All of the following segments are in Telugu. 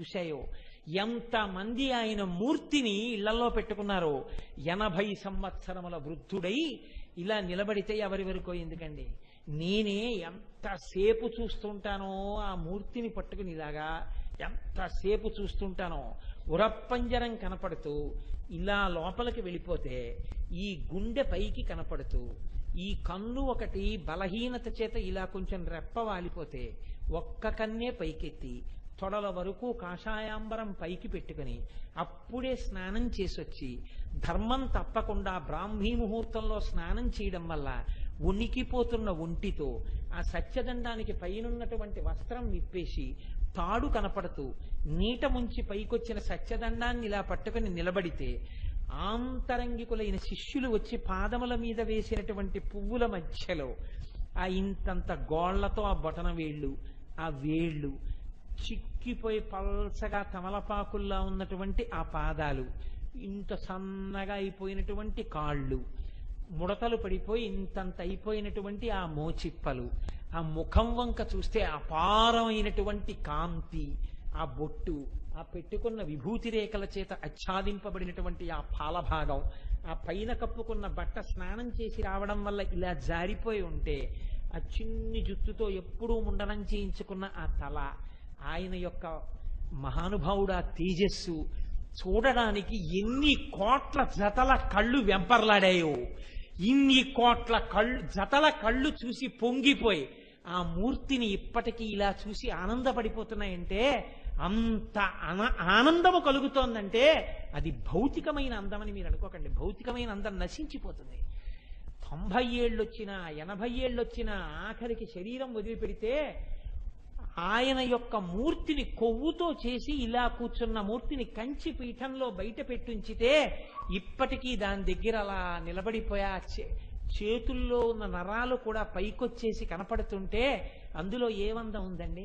చూశాయో, ఎంతమంది ఆయన మూర్తిని ఇళ్లలో పెట్టుకున్నారో. 80 సంవత్సరముల వృద్ధుడై ఇలా నిలబడితే ఎవరి వరకు ఎందుకండి? నేనే ఎంతసేపు చూస్తుంటానో ఆ మూర్తిని పట్టుకుని, ఇలాగా ఎంతసేపు చూస్తుంటానో. ఉరప్పంజరం కనపడుతూ ఇలా లోపలికి వెళ్ళిపోతే ఈ గుండె పైకి కనపడుతూ, ఈ కన్ను ఒకటి బలహీనత చేత ఇలా కొంచెం రెప్ప వాలిపోతే ఒక్క కన్నే పైకెత్తి తొడల వరకు కాషాయాంబరం పైకి పెట్టుకుని అప్పుడే స్నానం చేసొచ్చి ధర్మం తప్పకుండా బ్రాహ్మీ ముహూర్తంలో స్నానం చేయడం వల్ల ఉనికిపోతున్న ఒంటితో ఆ సత్యదండానికి పైనున్నటువంటి వస్త్రం విప్పేసి తాడు కనపడుతూ నీట ముంచి పైకొచ్చిన సత్యదండాన్ని ఇలా పట్టుకుని నిలబడితే ఆంతరంగికులైన శిష్యులు వచ్చి పాదముల మీద వేసినటువంటి పువ్వుల మధ్యలో ఆ ఇంతంత గోళ్లతో ఆ బొటన వేళ్ళు, ఆ వేళ్ళు చిక్కిపోయి పల్సగా తమలపాకుల్లా ఉన్నటువంటి ఆ పాదాలు, ఇంత సన్నగా అయిపోయినటువంటి కాళ్ళు, ముడతలు పడిపోయి ఇంతంత అయిపోయినటువంటి ఆ మోచిప్పలు, ఆ ముఖం వంక చూస్తే అపారమైనటువంటి కాంతి, ఆ బొట్టు, ఆ పెట్టుకున్న విభూతి రేఖల చేత ఆచ్ఛాదింపబడినటువంటి ఆ పాలభాగం, ఆ పైన కప్పుకున్న బట్ట స్నానం చేసి రావడం వల్ల ఇలా జారిపోయి ఉంటే, ఆ చిన్ని జుత్తుతో ఎప్పుడూ ముండనం చేయించుకున్న ఆ తల, ఆయన యొక్క మహానుభావుడు ఆ తేజస్సు చూడడానికి ఎన్ని కోట్ల జతల కళ్ళు వెంపర్లాడాయో. ఇన్ని కోట్ల జతల కళ్ళు చూసి పొంగిపోయి ఆ మూర్తిని ఇప్పటికీ ఇలా చూసి ఆనందపడిపోతున్నాయంటే, అంత ఆనందము కలుగుతోందంటే అది భౌతికమైన అందమని మీరు అనుకోకండి. భౌతికమైన అందం నశించిపోతుంది. 90 ఏళ్ళు వచ్చినా 80 ఏళ్ళు వచ్చినా ఆఖరికి శరీరం వదిలిపెడితే ఆయన యొక్క మూర్తిని కొవ్వుతో చేసి ఇలా కూర్చున్న మూర్తిని కంచి పీఠంలో బయట పెట్టుంచితే ఇప్పటికీ దాని దగ్గర అలా నిలబడిపోయా చేతుల్లో ఉన్న నరాలు కూడా పైకొచ్చేసి కనపడుతుంటే అందులో ఏమందం ఉందండి?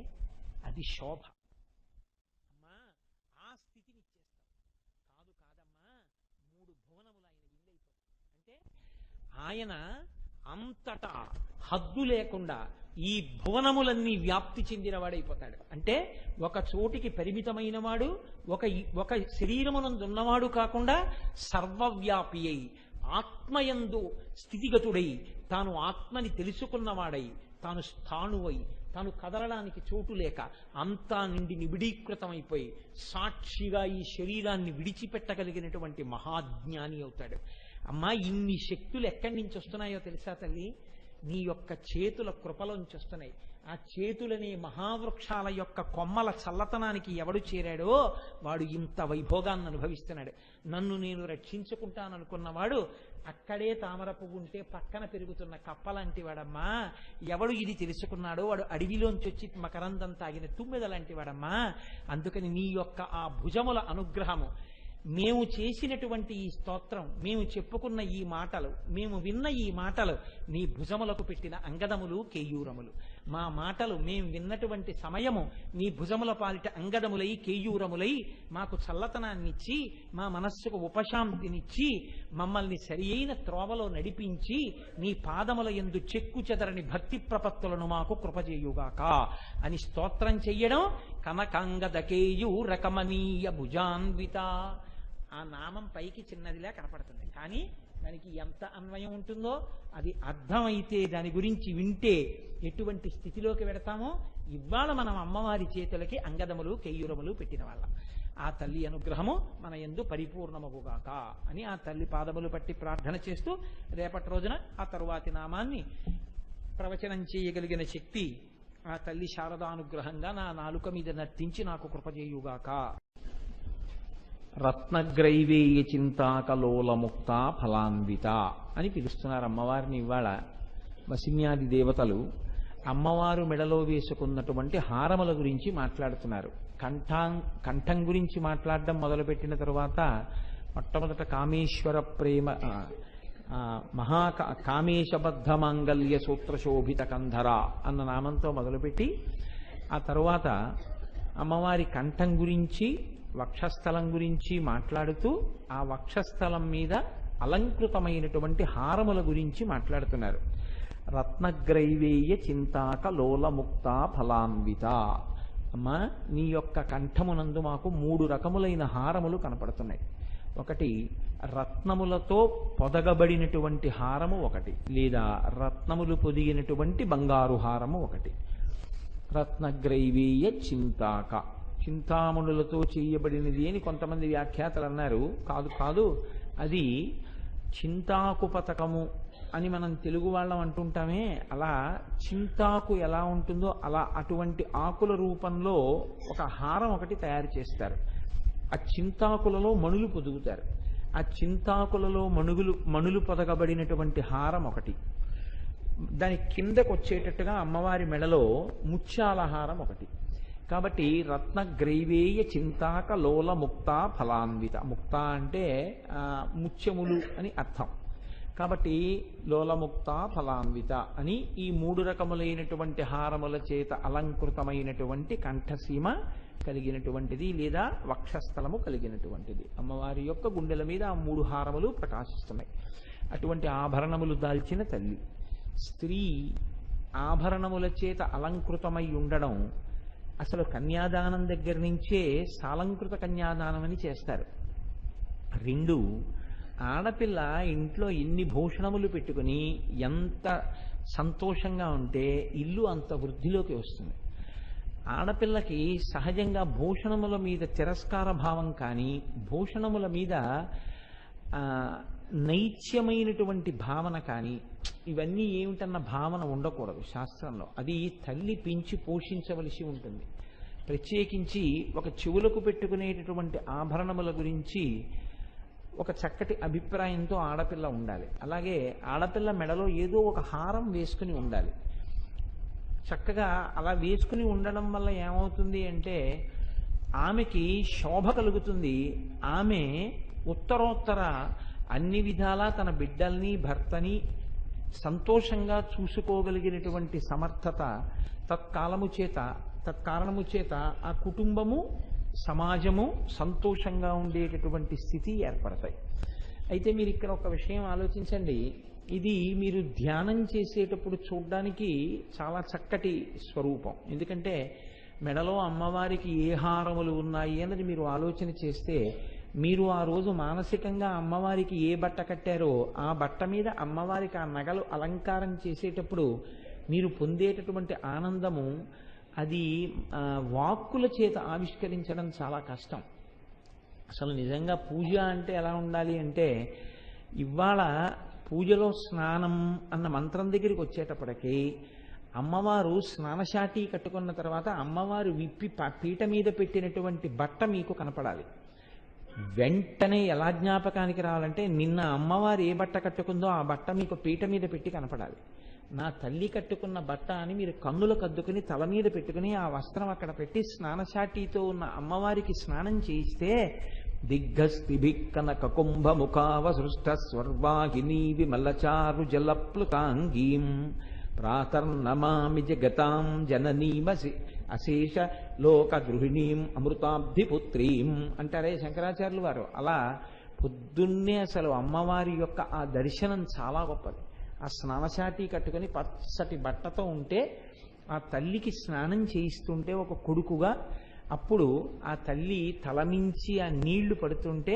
అది శోభ. అమ్మా ఆ స్థితిని ఇచ్చేస్తాం. కాదమ్మా 3 భువనములు ఆయన ఇల్లైపోతాయి అంటే ఆయన అంతటా హద్దు లేకుండా ఈ భువనములన్నీ వ్యాప్తి చెందినవాడైపోతాడు. అంటే ఒక చోటికి పరిమితమైన వాడు, ఒక శరీరమునందున్నవాడు కాకుండా సర్వవ్యాపి అయి ఆత్మయందు స్థితిగతుడై తాను ఆత్మని తెలుసుకున్నవాడై తాను స్థాణువై తాను కదలడానికి చోటు లేక అంతా నిండి నిబిడీకృతమైపోయి సాక్షిగా ఈ శరీరాన్ని విడిచిపెట్టగలిగినటువంటి మహాజ్ఞాని అవుతాడు. అమ్మా ఇన్ని శక్తులు ఎక్కడి నుంచి వస్తున్నాయో తెలుసా తల్లి? నీ యొక్క చేతుల కృపలోంచి వస్తున్నాయి. ఆ చేతులనే మహావృక్షాల యొక్క కొమ్మల చల్లతనానికి ఎవడు చేరాడో వాడు ఇంత వైభోగాన్ని అనుభవిస్తున్నాడు. నన్ను నేను రక్షించుకుంటాననుకున్నవాడు అక్కడే తామర పువ్వు ఉంటే పక్కన పెరుగుతున్న కప్పలాంటి వాడమ్మా. ఎవడు ఇది తెలుసుకున్నాడో వాడు అడవిలోంచి వచ్చి మకరందం తాగిన తుమ్మెద లాంటి వాడమ్మా. అందుకని నీ యొక్క ఆ భుజముల అనుగ్రహము, మేము చేసినటువంటి ఈ స్తోత్రం, మేము చెప్పుకున్న ఈ మాటలు, మేము విన్న ఈ మాటలు నీ భుజములకు పెట్టిన అంగదములు కేయూరములు. మా మాటలు మేము విన్నటువంటి సమయము నీ భుజముల పాలిట అంగదములై కేయూరములై మాకు చల్లతనాన్నిచ్చి మా మనస్సుకు ఉపశాంతినిచ్చి మమ్మల్ని సరి అయిన త్రోవలో నడిపించి నీ పాదముల యందు చెక్కు చెదరని భక్తి ప్రపత్తులను మాకు కృపచేయుగాక అని స్తోత్రం చెయ్యడం. కనకాంగద కేయూరకమనీయ భుజాన్విత. ఆ నామం పైకి చిన్నదిలా కనపడుతుంది, కానీ దానికి ఎంత అన్వయం ఉంటుందో అది అర్థమైతే దాని గురించి వింటే ఎటువంటి స్థితిలోకి వెడతామో. ఇవాళ మనం అమ్మవారి చేతులకి అంగదములు కేయూరములు పెట్టిన వాళ్ళం. ఆ తల్లి అనుగ్రహము మన యందు పరిపూర్ణమగుగాక అని ఆ తల్లి పాదములు పట్టి ప్రార్థన చేస్తూ రేపటి రోజున ఆ తరువాతి నామాన్ని ప్రవచనం చేయగలిగిన శక్తి ఆ తల్లి శారదానుగ్రహంగా నా నాలుక మీద నర్తించి నాకు కృపచేయుగాక. రత్నగ్రైవేయ చింతాకలోలముక్త ఫలాన్విత అని పిలుస్తున్నారు అమ్మవారిని. ఇవాళ వసిన్యాది దేవతలు అమ్మవారు మెడలో వేసుకున్నటువంటి హారముల గురించి మాట్లాడుతున్నారు. కంఠం గురించి మాట్లాడడం మొదలుపెట్టిన తరువాత మొట్టమొదట కామేశ్వర ప్రేమ కామేశబద్ధ మాంగల్య సూత్రశోభిత కంధర అన్న నామంతో మొదలుపెట్టి ఆ తరువాత అమ్మవారి కంఠం గురించి వక్షస్థలం గురించి మాట్లాడుతూ ఆ వక్షస్థలం మీద అలంకృతమైనటువంటి హారముల గురించి మాట్లాడుతున్నారు. రత్నగ్రైవేయ చింతాక లోలముక్త ఫలాన్విత. అమ్మా, నీ యొక్క కంఠమునందు మాకు 3 రకములైన హారములు కనపడుతున్నాయి. ఒకటి రత్నములతో పొదగబడినటువంటి హారము ఒకటి, లేదా రత్నములు పొదిగినటువంటి బంగారు హారము ఒకటి. రత్నగ్రైవేయ చింతాక, చింతామణులతో చేయబడినది అని కొంతమంది వ్యాఖ్యాతలు అన్నారు. కాదు కాదు, అది చింతాకు పతకము అని మనం తెలుగు వాళ్ళం అంటుంటామే, అలా చింతాకు ఎలా ఉంటుందో అలా అటువంటి ఆకుల రూపంలో ఒక హారం ఒకటి తయారు చేస్తారు. ఆ చింతాకులలో మణులు పొదుగుతారు. ఆ చింతాకులలో మణులు పొదగబడినటువంటి హారం ఒకటి. దాని కిందకు వచ్చేటట్టుగా అమ్మవారి మెడలో ముత్యాల హారం ఒకటి. కాబట్టి రత్నగ్రైవేయ చింతాక లోల ముక్త ఫలాన్విత. ముక్త అంటే ముత్యములు అని అర్థం. కాబట్టి లోలముక్త ఫలాన్విత అని ఈ 3 రకములైనటువంటి హారముల చేత అలంకృతమైనటువంటి కంఠసీమ కలిగినటువంటిది, లేదా వక్షస్థలము కలిగినటువంటిది. అమ్మవారి యొక్క గుండెల మీద ఆ 3 హారములు ప్రకాశిస్తున్నాయి. అటువంటి ఆభరణములు దాల్చిన తల్లి. స్త్రీ ఆభరణముల చేత అలంకృతమై ఉండడం అసలు కన్యాదానం దగ్గర నుంచే సాలంకృత కన్యాదానం అని చేస్తారు. 2, ఆడపిల్ల ఇంట్లో ఎన్ని భూషణములు పెట్టుకుని ఎంత సంతోషంగా ఉంటే ఇల్లు అంత వృద్ధిలోకి వస్తుంది. ఆడపిల్లకి సహజంగా భూషణముల మీద తిరస్కార భావం కానీ, భూషణముల మీద నైత్యమైనటువంటి భావన కానీ, ఇవన్నీ ఏమిటన్న భావన ఉండకూడదు శాస్త్రంలో. అది తల్లి పెంచి పోషించవలసి ఉంటుంది. ప్రత్యేకించి ఒక చెవులకు పెట్టుకునేటటువంటి ఆభరణముల గురించి ఒక చక్కటి అభిప్రాయంతో ఆడపిల్ల ఉండాలి. అలాగే ఆడపిల్ల మెడలో ఏదో ఒక హారం వేసుకుని ఉండాలి. చక్కగా అలా వేసుకుని ఉండడం వల్ల ఏమవుతుంది అంటే ఆమెకి శోభ కలుగుతుంది. ఆమె ఉత్తరోత్తర అన్ని విధాలా తన బిడ్డల్ని భర్తని సంతోషంగా చూసుకోగలిగినటువంటి సమర్థత తత్కారణము చేత ఆ కుటుంబము సమాజము సంతోషంగా ఉండేటటువంటి స్థితి ఏర్పడతాయి. అయితే మీరు ఇక్కడ ఒక విషయం ఆలోచించండి. ఇది మీరు ధ్యానం చేసేటప్పుడు చూడ్డానికి చాలా చక్కటి స్వరూపం. ఎందుకంటే మెడలో అమ్మవారికి ఏ హారములు ఉన్నాయి అన్నది మీరు ఆలోచన చేస్తే, మీరు ఆ రోజు మానసికంగా అమ్మవారికి ఏ బట్ట కట్టారో ఆ బట్ట మీద అమ్మవారికి ఆ నగలు అలంకారం చేసేటప్పుడు మీరు పొందేటటువంటి ఆనందము అది వాక్కుల చేత ఆవిష్కరించడం చాలా కష్టం. అసలు నిజంగా పూజ అంటే ఎలా ఉండాలి అంటే, ఇవాళ పూజలో స్నానం అన్న మంత్రం దగ్గరికి వచ్చేటప్పటికి అమ్మవారు స్నానశాటి కట్టుకున్న తర్వాత అమ్మవారు విప్పి పీట మీద పెట్టినటువంటి బట్ట మీకు కనపడాలి. వెంటనే ఎలా జ్ఞాపకానికి రావాలంటే, నిన్న అమ్మవారు ఏ బట్ట కట్టుకుందో ఆ బట్ట మీకు పీట మీద పెట్టి కనపడాలి. నా తల్లి కట్టుకున్న బట్ట అని మీరు కన్నులకు అద్దుకుని తల మీద పెట్టుకుని ఆ వస్త్రం అక్కడ పెట్టి స్నానశాటితో ఉన్న అమ్మవారికి స్నానం చేయిస్తే, దిగ్గస్తిభిక్కనక కుంభముఖావసృష్ట స్వర్వాహినీ విమలచారు జలప్లుతాంగీం ప్రాతర్నమామి జగతాం జననీమసి అశేష లోక గృహిణీం అమృతాబ్ధిపుత్రీం అంటారే శంకరాచార్యులు వారు. అలా పొద్దున్నే అసలు అమ్మవారి యొక్క ఆ దర్శనం చాలా గొప్పది. ఆ స్నానశాటి కట్టుకుని పచ్చటి బట్టతో ఉంటే ఆ తల్లికి స్నానం చేయిస్తుంటే ఒక కొడుకుగా, అప్పుడు ఆ తల్లి తలమించి ఆ నీళ్లు పడుతుంటే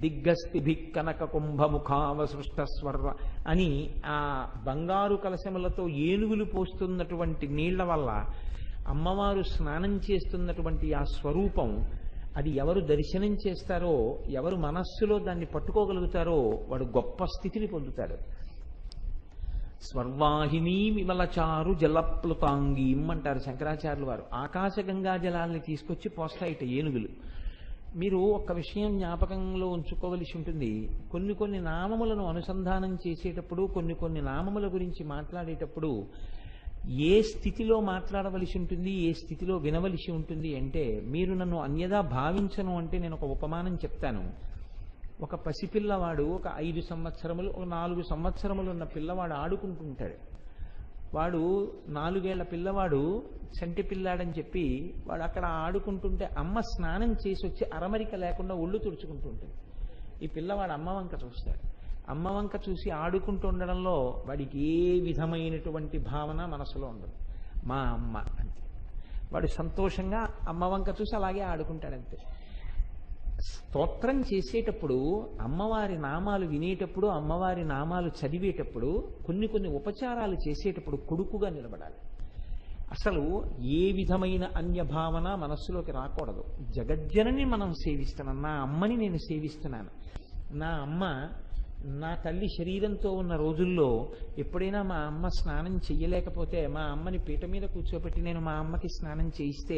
దిగ్గస్తిభి కనక కుంభముఖావసృష్ట స్వర్వ అని ఆ బంగారు కలశములతో ఏనుగులు పోస్తున్నటువంటి నీళ్ల వల్ల అమ్మవారు స్నానం చేస్తున్నటువంటి ఆ స్వరూపం, అది ఎవరు దర్శనం చేస్తారో, ఎవరు మనస్సులో దాన్ని పట్టుకోగలుగుతారో వాడు గొప్ప స్థితిని పొందుతాడు. స్వర్వాహినీ విమలచారు జలప్లుతాంగీం అంటారు శంకరాచార్యులు వారు. ఆకాశగంగా జలాల్ని తీసుకొచ్చి పోస్తాయిట ఏనుగులు. మీరు ఒక్క విషయం జ్ఞాపకంలో ఉంచుకోవలసి ఉంటుంది. కొన్ని నామములను అనుసంధానం చేసేటప్పుడు, కొన్ని నామముల గురించి మాట్లాడేటప్పుడు ఏ స్థితిలో మాట్లాడవలసి ఉంటుంది, ఏ స్థితిలో వినవలసి ఉంటుంది అంటే, మీరు నన్ను అన్యదా భావించను అంటే నేను ఒక ఉపమానం చెప్తాను. ఒక పసిపిల్లవాడు ఒక 5 సంవత్సరములు, ఒక 4 సంవత్సరములు ఉన్న పిల్లవాడు ఆడుకుంటుంటాడు. వాడు 4 ఏళ్ల పిల్లవాడు చంటి పిల్లాడని చెప్పి వాడు అక్కడ ఆడుకుంటుంటే అమ్మ స్నానం చేసి వచ్చి అరమరిక లేకుండా ఒళ్ళు తుడుచుకుంటుంటుంది. ఈ పిల్లవాడు అమ్మ వంక చూస్తాడు. అమ్మ వంక చూసి ఆడుకుంటూ ఉండడంలో వాడికి ఏ విధమైనటువంటి భావన మనసులో ఉండదు. మా అమ్మ అంతే. వాడు సంతోషంగా అమ్మ వంక చూసి అలాగే ఆడుకుంటాడంతే. స్తోత్రం చేసేటప్పుడు, అమ్మవారి నామాలు వినేటప్పుడు, అమ్మవారి నామాలు చదివేటప్పుడు, కొన్ని కొన్ని ఉపచారాలు చేసేటప్పుడు కొడుకుగా నిలబడాలి. అసలు ఏ విధమైన అన్యభావన మనస్సులోకి రాకూడదు. జగజ్జనని మనం సేవిస్తున్నాం, నా అమ్మని నేను సేవిస్తున్నాను. నా అమ్మ, నా తల్లి శరీరంతో ఉన్న రోజుల్లో ఎప్పుడైనా మా అమ్మ స్నానం చెయ్యలేకపోతే మా అమ్మని పీట మీద కూర్చోబెట్టి నేను మా అమ్మకి స్నానం చేయిస్తే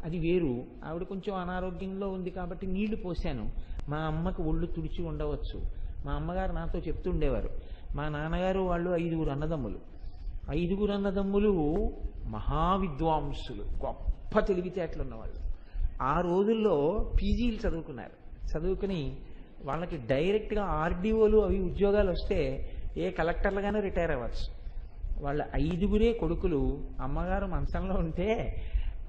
అది వేరు. ఆవిడ కొంచెం అనారోగ్యంలో ఉంది కాబట్టి నీళ్లు పోశాను, మా అమ్మకి ఒళ్ళు తుడిచి ఉండవచ్చు. మా అమ్మగారు నాతో చెప్తుండేవారు, మా నాన్నగారు వాళ్ళు 5 అన్నదమ్ములు. 5 అన్నదమ్ములు మహావిద్వాంసులు, గొప్ప తెలివితేటలు ఉన్నవాళ్ళు. ఆ రోజుల్లో పీజీలు చదువుకున్నారు. చదువుకుని వాళ్ళకి డైరెక్ట్గా ఆర్డీఓలు అవి ఉద్యోగాలు వస్తే ఏ కలెక్టర్లుగానే రిటైర్ అవ్వచ్చు. వాళ్ళ 5 కొడుకులు అమ్మగారు మంచంలో ఉంటే,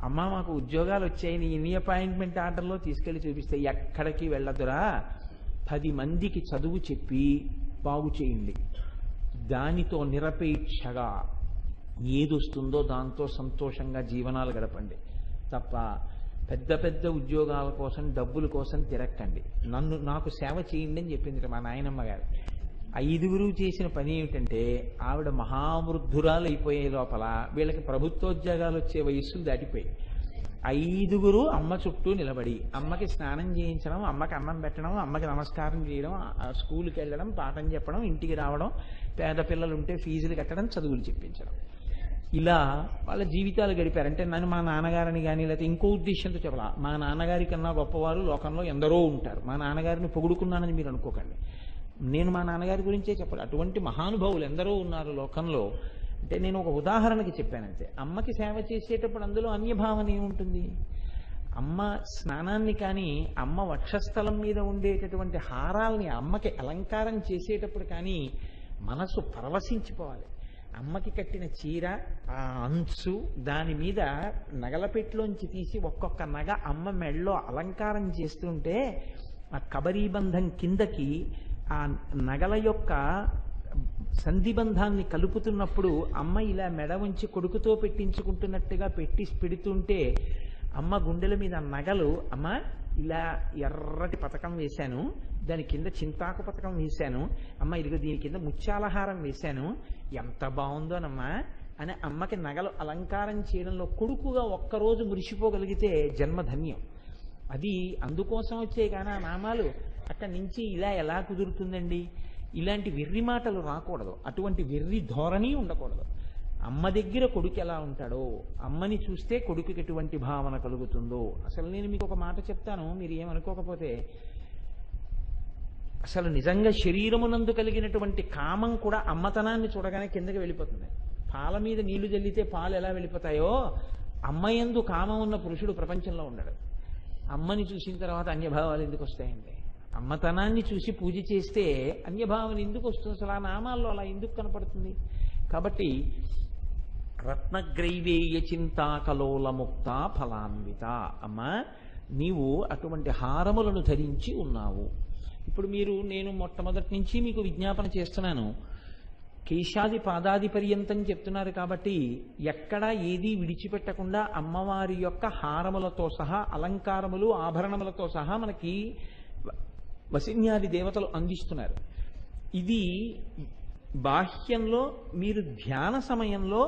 అమ్మ మాకు ఉద్యోగాలు వచ్చాయి, నీ ఎన్ని అపాయింట్మెంట్ ఆర్డర్లో తీసుకెళ్లి చూపిస్తే, ఎక్కడికి వెళ్ళదురా, 10 మందికి చదువు చెప్పి బాగు చేయండి, దానితో నిరపేక్షగా ఏదొస్తుందో దాంతో సంతోషంగా జీవనాలు గడపండి తప్ప పెద్ద పెద్ద ఉద్యోగాల కోసం డబ్బుల కోసం తిరక్కండి, నాకు సేవ చేయండి అని చెప్పింది మా నాయనమ్మ గారు. 5 చేసిన పని ఏమిటంటే, ఆవిడ మహావృద్ధురాలు అయిపోయే లోపల వీళ్ళకి ప్రభుత్వోద్యోగాలు వచ్చే వయస్సులు దాటిపోయి 5 అమ్మ చుట్టూ నిలబడి అమ్మకి స్నానం చేయించడం, అమ్మకి అన్నం పెట్టడం, అమ్మకి నమస్కారం చేయడం, స్కూల్కి వెళ్ళడం, పాఠం చెప్పడం, ఇంటికి రావడం, పేద పిల్లలు ఉంటే ఫీజులు కట్టడం, చదువులు చెప్పించడం, ఇలా వాళ్ళ జీవితాలు గడిపారు. అంటే నన్ను మా నాన్నగారిని కానీ లేకపోతే ఇంకో ఉద్దేశంతో చెప్పాల, మా నాన్నగారి కన్నా గొప్పవారు లోకంలో ఎందరో ఉంటారు, మా నాన్నగారిని పొగుడుకున్నానని మీరు అనుకోకండి. నేను మా నాన్నగారి గురించే చెప్పాలి, అటువంటి మహానుభావులు ఎందరో ఉన్నారు లోకంలో. అంటే నేను ఒక ఉదాహరణకి చెప్పానంతే. అమ్మకి సేవ చేసేటప్పుడు అందులో అన్యభావన ఏముంటుంది? అమ్మ స్నానాన్ని కానీ, అమ్మ వక్షస్థలం మీద ఉండేటటువంటి హారాల్ని అమ్మకి అలంకారం చేసేటప్పుడు కానీ మనసు పరవశించిపోవాలి. అమ్మకి కట్టిన చీర, ఆ అంచు, దాని మీద నగలపెట్లోంచి తీసి ఒక్కొక్క నగ అమ్మ మెడలో అలంకారం చేస్తుంటే ఆ కబరీబంధం కిందకి ఆ నగల యొక్క సంధిబంధాన్ని కలుపుతున్నప్పుడు అమ్మ ఇలా మెడ ఉంచి కొడుకుతో పెట్టించుకుంటున్నట్టుగా పెడుతుంటే అమ్మ గుండెల మీద నగలు, అమ్మ ఇలా ఎర్రటి పతకం వేశాను, దాని కింద చింతాకు పతకం వేశాను, అమ్మ ఇదిగో దీని కింద ముత్యాలహారం వేశాను, ఎంత బాగుందోనమ్మా అని అమ్మకి నగలు అలంకారం చేయడంలో కొడుకుగా ఒక్కరోజు మురిసిపోగలిగితే జన్మధన్యం. అది అందుకోసం వచ్చే కానీ ఆ నామాలు అక్కడి నుంచి ఇలా ఎలా కుదురుతుందండి? ఇలాంటి వెర్రి మాటలు రాకూడదు, అటువంటి వెర్రి ధోరణి ఉండకూడదు. అమ్మ దగ్గర కొడుకు ఎలా ఉంటాడో, అమ్మని చూస్తే కొడుకుకి ఎటువంటి భావన కలుగుతుందో. అసలు నేను మీకు ఒక మాట చెప్తాను, మీరు ఏమనుకోకపోతే, అసలు నిజంగా శరీరమునందు కలిగినటువంటి కామం కూడా అమ్మతనాన్ని చూడగానే కిందకి వెళ్ళిపోతుంది. పాల మీద నీళ్లు జల్లితే పాలు ఎలా వెళ్ళిపోతాయో, అమ్మయందు కామం ఉన్న పురుషుడు ప్రపంచంలో ఉండడు. అమ్మని చూసిన తర్వాత అన్యభావాలు ఎందుకు వస్తాయండి? అమ్మతనాన్ని చూసి పూజ చేస్తే అన్యభావన ఎందుకు వస్తుంది? అసలు ఆ నామాల్లో అలా ఎందుకు కనపడుతుంది? కాబట్టి రత్నగ్రైవేయ చింతాకలోల ముక్త ఫలాన్విత, అమ్మ నీవు అటువంటి హారములను ధరించి ఉన్నావు. ఇప్పుడు నేను మొట్టమొదటి నుంచి మీకు విజ్ఞాపన చేస్తున్నాను, కేశాది పాదాది పర్యంతం చెప్తున్నారు కాబట్టి ఎక్కడా ఏదీ విడిచిపెట్టకుండా అమ్మవారి యొక్క హారములతో సహా, అలంకారములు, ఆభరణములతో సహా మనకి వసిన్యాది దేవతలు అందిస్తున్నారు. ఇది బాహ్యంలో మీరు ధ్యాన సమయంలో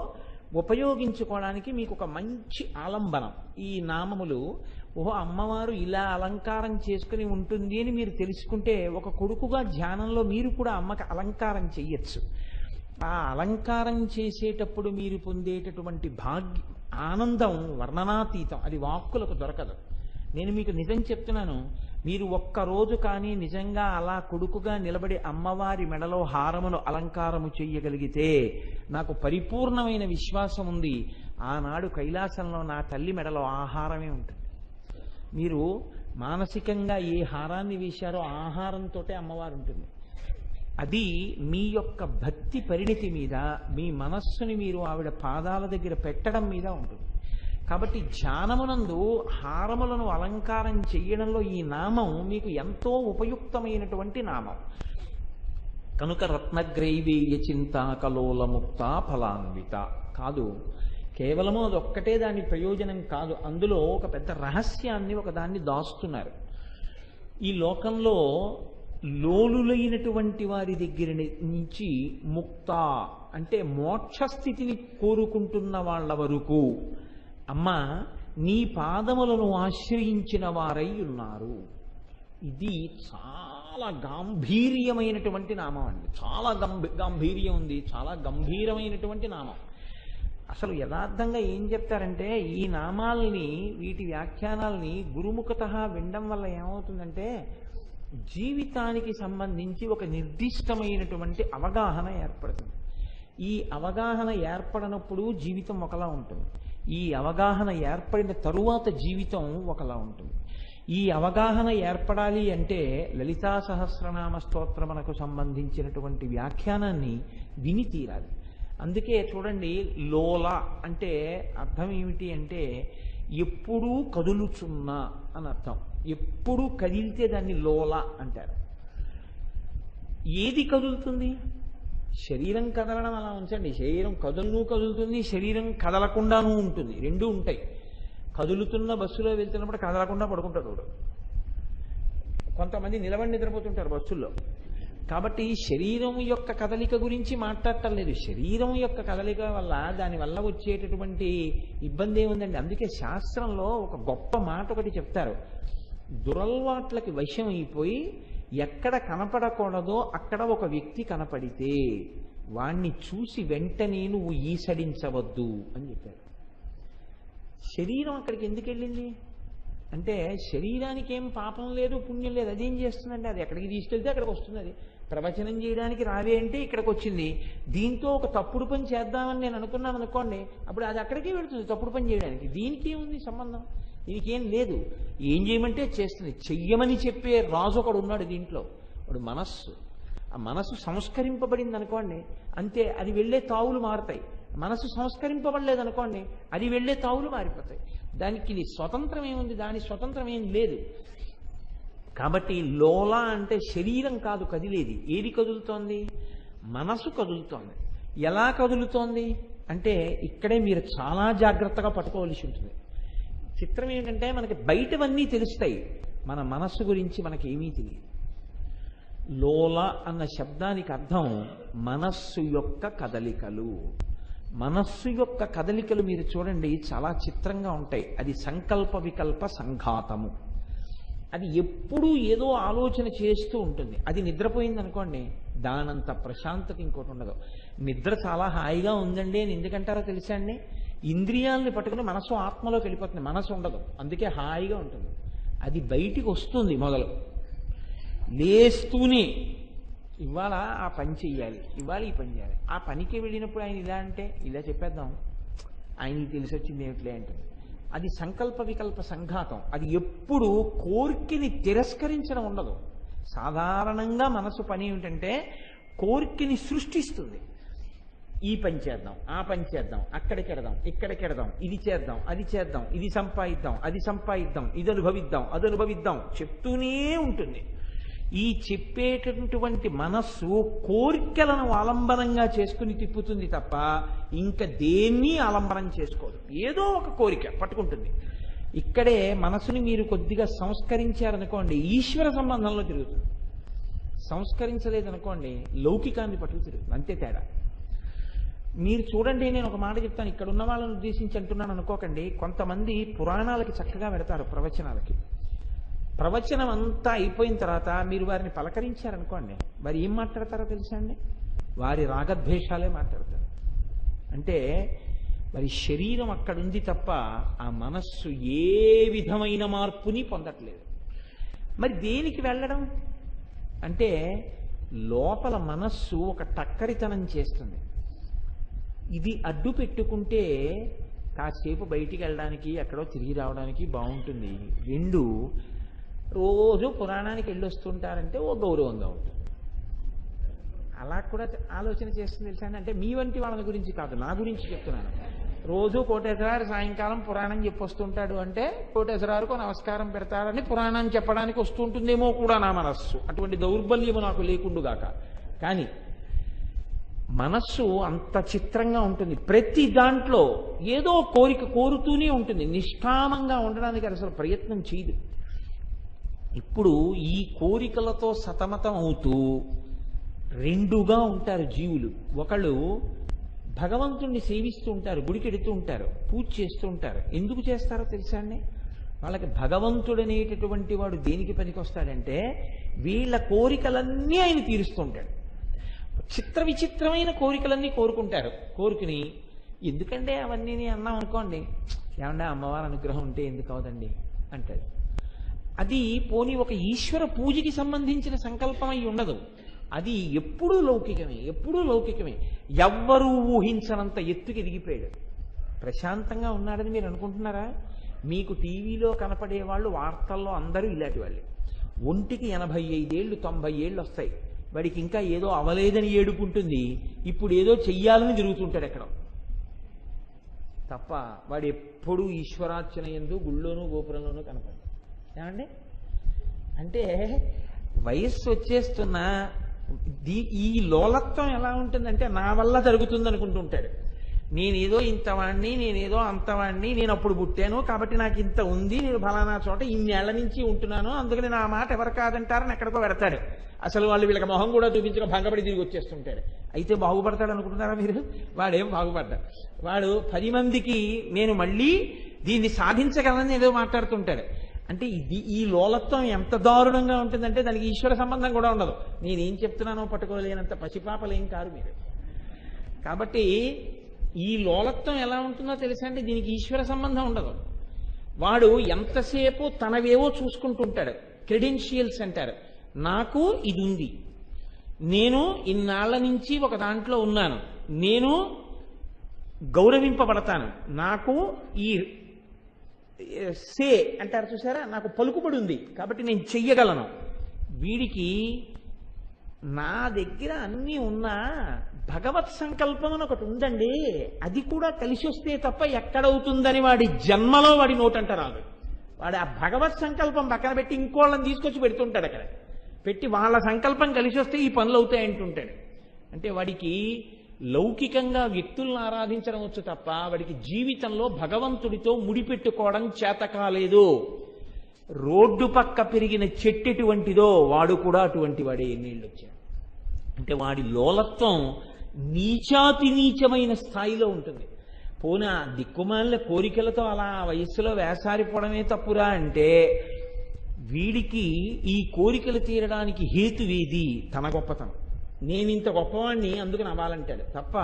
ఉపయోగించుకోవడానికి మీకు ఒక మంచి ఆలంబనం. ఈ నామములు, ఓహో అమ్మవారు ఇలా అలంకారం చేసుకుని ఉంటుంది అని మీరు తెలుసుకుంటే ఒక కొడుకుగా ధ్యానంలో మీరు కూడా అమ్మకి అలంకారం చెయ్యొచ్చు. ఆ అలంకారం చేసేటప్పుడు మీరు పొందేటటువంటి ఆనందం వర్ణనాతీతం, అది వాక్కులకు దొరకదు. నేను మీకు నిజం చెప్తున్నాను, మీరు ఒక్కరోజు కానీ నిజంగా అలా కొడుకుగా నిలబడి అమ్మవారి మెడలో హారమును అలంకారము చెయ్యగలిగితే నాకు పరిపూర్ణమైన విశ్వాసం ఉంది, ఆనాడు కైలాసంలో నా తల్లి మెడలో ఆహారమే ఉంటుంది. మీరు మానసికంగా ఏ హారాన్ని వేశారో ఆహారంతో అమ్మవారు ఉంటుంది. అది మీ యొక్క భక్తి పరిణితి మీద, మీ మనస్సుని మీరు ఆవిడ పాదాల దగ్గర పెట్టడం మీద ఉంటుంది. కాబట్టి ధ్యానమునందు హారములను అలంకారం చెయ్యడంలో ఈ నామం మీకు ఎంతో ఉపయుక్తమైనటువంటి నామం కనుక రత్నగ్రైవేయ చింతాకలోల ముక్త ఫలాన్విత కాదు. కేవలము అదొక్కటే దాని ప్రయోజనం కాదు, అందులో ఒక పెద్ద రహస్యాన్ని ఒకదాన్ని దాస్తున్నారు. ఈ లోకంలో లోలులైనటువంటి వారి దగ్గర నుంచి ముక్త అంటే మోక్షస్థితిని కోరుకుంటున్న వాళ్ళ వరకు అమ్మ నీ పాదములను ఆశ్రయించిన వారై ఉన్నారు. ఇది చాలా గాంభీర్యమైనటువంటి నామం అండి. చాలా గాంభీర్యం ఉంది, చాలా గంభీరమైనటువంటి నామం. అసలు యథార్థంగా ఏం చెప్తారంటే ఈ నామాల్ని, వీటి వ్యాఖ్యానాల్ని గురుముఖతః వినడం వల్ల ఏమవుతుందంటే జీవితానికి సంబంధించి ఒక నిర్దిష్టమైనటువంటి అవగాహన ఏర్పడుతుంది. ఈ అవగాహన ఏర్పడినప్పుడు జీవితం ఒకలా ఉంటుంది, ఈ అవగాహన ఏర్పడిన తరువాత జీవితం ఒకలా ఉంటుంది. ఈ అవగాహన ఏర్పడాలి అంటే లలితా సహస్రనామ స్తోత్రమునకు సంబంధించినటువంటి వ్యాఖ్యానాన్ని విని తీరాలి. అందుకే చూడండి, లోల అంటే అర్థం ఏమిటి అంటే ఎప్పుడూ కదులుచున్నా అని అర్థం. ఎప్పుడు కదిలితే దాన్ని లోల అంటారు. ఏది కదులుతుంది? శరీరం కదలడం అలా ఉంచండి, శరీరం కదులుతుంది, శరీరం కదలకుండానూ ఉంటుంది, రెండూ ఉంటాయి. కదులుతున్న బస్సులో వెళ్తున్నప్పుడు కదలకుండా పడుకుంటాడు వాడు. కొంతమంది నిలబడి నిద్రపోతుంటారు బస్సుల్లో. కాబట్టి శరీరం యొక్క కదలిక గురించి మాట్లాడటం లేదు, శరీరం యొక్క కదలిక వల్ల దానివల్ల వచ్చేటటువంటి ఇబ్బంది ఏముందండి. అందుకే శాస్త్రంలో ఒక గొప్ప మాట ఒకటి చెప్తారు. దురలవాట్లకి వశం అయిపోయి ఎక్కడ కనపడకూడదో అక్కడ ఒక వ్యక్తి కనపడితే వాణ్ణి చూసి వెంటనే నువ్వు ఈసడించవద్దు అని చెప్పారు. శరీరం అక్కడికి ఎందుకు వెళ్ళింది అంటే శరీరానికి ఏం పాపం లేదు, పుణ్యం లేదు, అదేం చేస్తుందంటే అది ఎక్కడికి తీసుకెళ్తే అక్కడికి వస్తుంది. అది ప్రవచనం చేయడానికి రావే అంటే ఇక్కడికి వచ్చింది. దీంతో ఒక తప్పుడు పని చేద్దామని నేను అనుకున్నాను అనుకోండి, అప్పుడు అది అక్కడికే వెళుతుంది తప్పుడు పని చేయడానికి. దీనికి ఏముంది సంబంధం? దీనికి ఏం లేదు. ఏం చేయమంటే చేస్తుంది. చెయ్యమని చెప్పే రాజు ఒకడు ఉన్నాడు దీంట్లో, వాడు మనస్సు. ఆ మనస్సు సంస్కరింపబడింది అనుకోండి అంతే, అది వెళ్ళే తావులు మారుతాయి. మనసు సంస్కరింపబడలేదు అనుకోండి, అది వెళ్ళే తావులు మారిపోతాయి. దానికి స్వతంత్రం ఏముంది? దాని స్వతంత్రం ఏం లేదు. కాబట్టి లోల అంటే శరీరం కాదు కదిలేది. ఏది కదులుతోంది? మనసు కదులుతోంది. ఎలా కదులుతోంది అంటే ఇక్కడే మీరు చాలా జాగ్రత్తగా పట్టుకోవలసి ఉంటుంది. చిత్రం ఏంటంటే మనకి బయటవన్నీ తెలుస్తాయి, మన మనస్సు గురించి మనకి ఏమీ తెలియదు. లోల అన్న శబ్దానికి అర్థం మనస్సు యొక్క కదలికలు. మనస్సు యొక్క కదలికలు మీరు చూడండి చాలా చిత్రంగా ఉంటాయి. అది సంకల్ప వికల్ప సంఘాతము. అది ఎప్పుడూ ఏదో ఆలోచన చేస్తూ ఉంటుంది. అది నిద్రపోయింది అనుకోండి, దానంత ప్రశాంతత ఇంకోటి ఉండదు. నిద్ర చాలా హాయిగా ఉందండి అని ఎందుకంటారో తెలుసా అండి? ఇంద్రియాలని పట్టుకుని మనసు ఆత్మలోకి వెళ్ళిపోతుంది, మనసు ఉండదు, అందుకే హాయిగా ఉంటుంది. అది బయటికి వస్తుంది మొదలు లేస్తూనే, ఇవాళ ఆ పని చెయ్యాలి, ఇవాళ ఈ పని చేయాలి. ఆ పనికి వెళ్ళినప్పుడు ఆయన ఇలా అంటే ఇలా చెప్పేద్దాం, ఆయనకి తెలిసి వచ్చింది ఏమిట్లే అంటుంది. అది సంకల్ప వికల్ప సంఘాతం. అది ఎప్పుడు కోరికని తిరస్కరించడం ఉండదు. సాధారణంగా మనసు పని ఏమిటంటే కోరికని సృష్టిస్తుంది. ఈ పని చేద్దాం, ఆ పని చేద్దాం, అక్కడికి వెడదాం, ఇక్కడికి వెడదాం, ఇది చేద్దాం, అది చేద్దాం, ఇది సంపాదిద్దాం, అది సంపాదిద్దాం, ఇది అనుభవిద్దాం, అది అనుభవిద్దాం చెప్తూనే ఉంటుంది. ఈ చెప్పేటటువంటి మనస్సు కోరికలను ఆలంబనంగా చేసుకుని తిప్పుతుంది తప్ప ఇంకా దేన్ని ఆలంబనం చేసుకోదు. ఏదో ఒక కోరిక పట్టుకుంటుంది. ఇక్కడే మనసుని మీరు కొద్దిగా సంస్కరించారనుకోండి, ఈశ్వర సంబంధంలో తిరుగుతుంది. సంస్కరించలేదనుకోండి, లౌకికాన్ని పట్టుకు తిరుగుతుంది. అంతే తేడా. మీరు చూడండి, నేను ఒక మాట చెప్తాను, ఇక్కడ ఉన్న వాళ్ళని ఉద్దేశించి అంటున్నాను అనుకోకండి. కొంతమంది పురాణాలకి చక్కగా పెడతారు, ప్రవచనాలకి. ప్రవచనం అంతా అయిపోయిన తర్వాత మీరు వారిని పలకరించారనుకోండి, వారు ఏం మాట్లాడతారో తెలుసా అండి? వారి రాగద్వేషాలే మాట్లాడతారు. అంటే మరి శరీరం అక్కడుంది తప్ప ఆ మనస్సు ఏ విధమైన మార్పుని పొందట్లేదు. మరి దేనికి వెళ్ళడం అంటే లోపల మనస్సు ఒక టక్కరితనం చేస్తుంది. ఇది అడ్డు పెట్టుకుంటే కాసేపు బయటికి వెళ్ళడానికి, ఎక్కడో తిరిగి రావడానికి బాగుంటుంది. రెండు, రోజు పురాణానికి వెళ్ళొస్తుంటారంటే ఓ గౌరవంగా ఉంటుంది. అలా కూడా ఆలోచన చేస్తుంది తెలుసా అంటే మీ వంటి వాళ్ళ గురించి కాదు, నా గురించి చెప్తున్నాను. రోజు కోటేశ్వరారు సాయంకాలం పురాణం చెప్పొస్తుంటాడు అంటే కోటేశ్వరారుకు నమస్కారం పెడతారని పురాణం చెప్పడానికి వస్తుంటుందేమో కూడా నా మనస్సు. అటువంటి దౌర్బల్యము నాకు లేకుండుగాక. కానీ మనస్సు అంత చిత్రంగా ఉంటుంది. ప్రతి దాంట్లో ఏదో కోరిక కోరుతూనే ఉంటుంది. నిష్కామంగా ఉండడానికి అసలు ప్రయత్నం చేయదు. ఇప్పుడు ఈ కోరికలతో సతమతం అవుతూ రెండుగా ఉంటారు జీవులు. ఒకళ్ళు భగవంతుణ్ణి సేవిస్తూ ఉంటారు, గుడికి ఎడుతూ ఉంటారు, పూజ చేస్తూ ఉంటారు. ఎందుకు చేస్తారో తెలుసా అండి? వాళ్ళకి భగవంతుడు అనేటటువంటి వాడు దేనికి పనికొస్తాడంటే వీళ్ళ కోరికలన్నీ ఆయన తీరుస్తూ ఉంటాడు. చిత్ర విచిత్రమైన కోరికలన్నీ కోరుకుంటారు. కోరుకుని ఎందుకంటే అవన్నీ అన్నాం అనుకోండి, ఏమన్నా అమ్మవారి అనుగ్రహం ఉంటే ఎందుకు అవదండి అంటాడు. అది పోనీ ఒక ఈశ్వర పూజకి సంబంధించిన సంకల్పం అయి ఉండదు. అది ఎప్పుడూ లౌకికమే, ఎప్పుడూ లౌకికమే. ఎవ్వరూ ఊహించనంత ఎత్తుకి ఎదిగిపోయాడు. ప్రశాంతంగా ఉన్నాడని మీరు అనుకుంటున్నారా? మీకు టీవీలో కనపడే వాళ్ళు, వార్తల్లో అందరూ ఇలాంటి వాళ్ళే. ఒంటికి 85 ఏళ్ళు 90 ఏళ్ళు వస్తాయి, వాడికి ఇంకా ఏదో అవలేదని ఏడుకుంటుంది. ఇప్పుడు ఏదో చెయ్యాలని తిరుగుతుంటాడు ఎక్కడ తప్ప వాడు ఎప్పుడూ ఈశ్వరార్చన యందు గుళ్ళోనూ గోపురంలోనూ కనపడదు. ఏమండి? అంటే వయస్సు వచ్చేస్తున్నా ఈ లోలత్వం ఎలా ఉంటుందంటే నా వల్ల జరుగుతుంది అనుకుంటుంటాడు. నేనేదో ఇంతవాణ్ణి, నేనేదో అంతవాణ్ణి, నేను అప్పుడు పుట్టాను కాబట్టి నాకు ఇంత ఉంది, నేను ఫలానా చోట ఇన్నేళ్ల నుంచి ఉంటున్నాను, అందుకని నా మాట ఎవరు కాదంటారని ఎక్కడికో పెడతాడు. అసలు వాళ్ళు వీళ్ళకి మొహం కూడా చూపించక భంగపడి తిరిగి వచ్చేస్తుంటాడు. అయితే బాగుపడతాడు అనుకుంటున్నారా మీరు? వాడేం బాగుపడ్డాడు. వాడు 10 మందికి నేను మళ్ళీ దీన్ని సాధించగలని ఏదో మాట్లాడుతుంటాడు. అంటే ఈ లోలత్వం ఎంత దారుణంగా ఉంటుందంటే దానికి ఈశ్వర సంబంధం కూడా ఉండదు. నేనేం చెప్తున్నానో పట్టుకోలేనంత పసిపాపలేం కాదు మీరు. కాబట్టి ఈ లోలత్వం ఎలా ఉంటుందో తెలుసా అండి? దీనికి ఈశ్వర సంబంధం ఉండదు. వాడు ఎంతసేపు తనవేవో చూసుకుంటుంటాడు. క్రెడెన్షియల్స్ అంటారు. నాకు ఇది ఉంది, నేను ఇన్నాళ్ల నుంచి ఒక దాంట్లో ఉన్నాను, నేను గౌరవింపబడతాను, నాకు ఈ సే అంటారు చూసారా, నాకు పలుకుబడి ఉంది కాబట్టి నేను చెయ్యగలను. వీడికి నా దగ్గర అన్నీ ఉన్నా భగవత్ సంకల్పం అని ఒకటి ఉందండి, అది కూడా కలిసి వస్తే తప్ప ఎక్కడవుతుందని వాడి జన్మలో వాడి నోటంట రాదు. వాడు ఆ భగవత్ సంకల్పం పక్కన పెట్టి ఇంకోళ్ళని తీసుకొచ్చి పెడుతుంటాడు. అక్కడ పెట్టి వాళ్ళ సంకల్పం కలిసి వస్తే ఈ పనులు అవుతాయంటుంటాడు. అంటే వాడికి లౌకికంగా వ్యక్తులను ఆరాధించడం వచ్చు తప్ప వాడికి జీవితంలో భగవంతుడితో ముడిపెట్టుకోవడం చేత కాలేదు. రోడ్డు పక్క పెరిగిన చెట్టు ఎటువంటిదో వాడు కూడా అటువంటి వాడే ఎన్నేళ్ళు వచ్చాడు. అంటే వాడి లోలత్వం నీచాతి నీచమైన స్థాయిలో ఉంటుంది. పోనా దిక్కుమాలిన కోరికలతో అలా వయస్సులో వేసారిపోవడమే తప్పురా అంటే వీడికి ఈ కోరికలు తీరడానికి హేతువేది తన గొప్పతనం. నేనింత గొప్పవాణ్ణి అందుకని అవ్వాలంటాడు తప్ప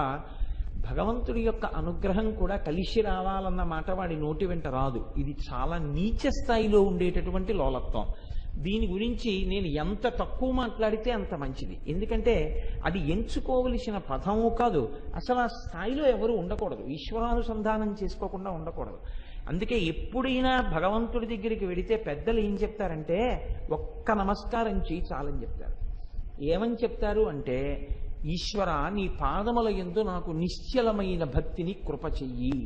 భగవంతుడి యొక్క అనుగ్రహం కూడా కలిసి రావాలన్న మాట వాడి నోటి వెంట రాదు. ఇది చాలా నీచ స్థాయిలో ఉండేటటువంటి లోలత్వం. దీని గురించి నేను ఎంత తక్కువ మాట్లాడితే అంత మంచిది. ఎందుకంటే అది ఎంచుకోవలసిన పదము కాదు. అసలు ఆ స్థాయిలో ఎవరు ఉండకూడదు, ఈశ్వరానుసంధానం చేసుకోకుండా ఉండకూడదు. అందుకే ఎప్పుడైనా భగవంతుడి దగ్గరికి వెడితే పెద్దలు ఏం చెప్తారంటే ఒక్క నమస్కారం చేయి చాలని చెప్తారు. ఏమని చెప్తారు అంటే, ఈశ్వర నీ పాదముల యందు నాకు నిశ్చలమైన భక్తిని కృప చెయ్యి,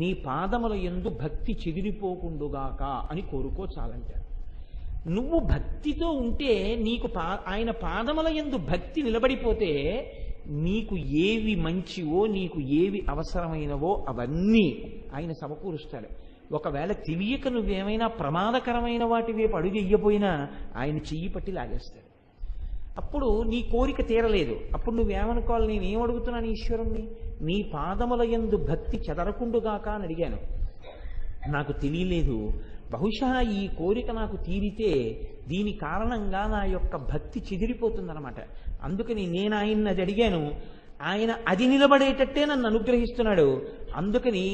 నీ పాదముల యందు భక్తి చెదిరిపోకుండుగాక అని కోరుకో చాలంటారు. నువ్వు భక్తితో ఉంటే నీకు ఆయన పాదముల యందు భక్తి నిలబడిపోతే నీకు ఏవి మంచివో, నీకు ఏవి అవసరమైనవో అవన్నీ ఆయన సమకూరుస్తాడు. ఒకవేళ తెలియక నువ్వేమైనా ప్రమాదకరమైన వాటి వైపు అడుగు వెయ్యపోయినా ఆయన చెయ్యి పట్టి లాగేస్తాడు. అప్పుడు నీ కోరిక తీరలేదు. అప్పుడు నువ్వేమనుకోవాలి, నేనేం అడుగుతున్నాను ఈశ్వరుణ్ణి, నీ పాదముల యందు భక్తి చెదరకుండుగాక అని అడిగాను. నాకు తెలియలేదు, బహుశా ఈ కోరిక నాకు తీరితే దీని కారణంగా నా యొక్క భక్తి చెదిరిపోతుందన్నమాట. అందుకని నేను ఆయన్ని అది అడిగాను, ఆయన అది నిలబడేటట్టే నన్ను అనుగ్రహిస్తున్నాడు. అందుకని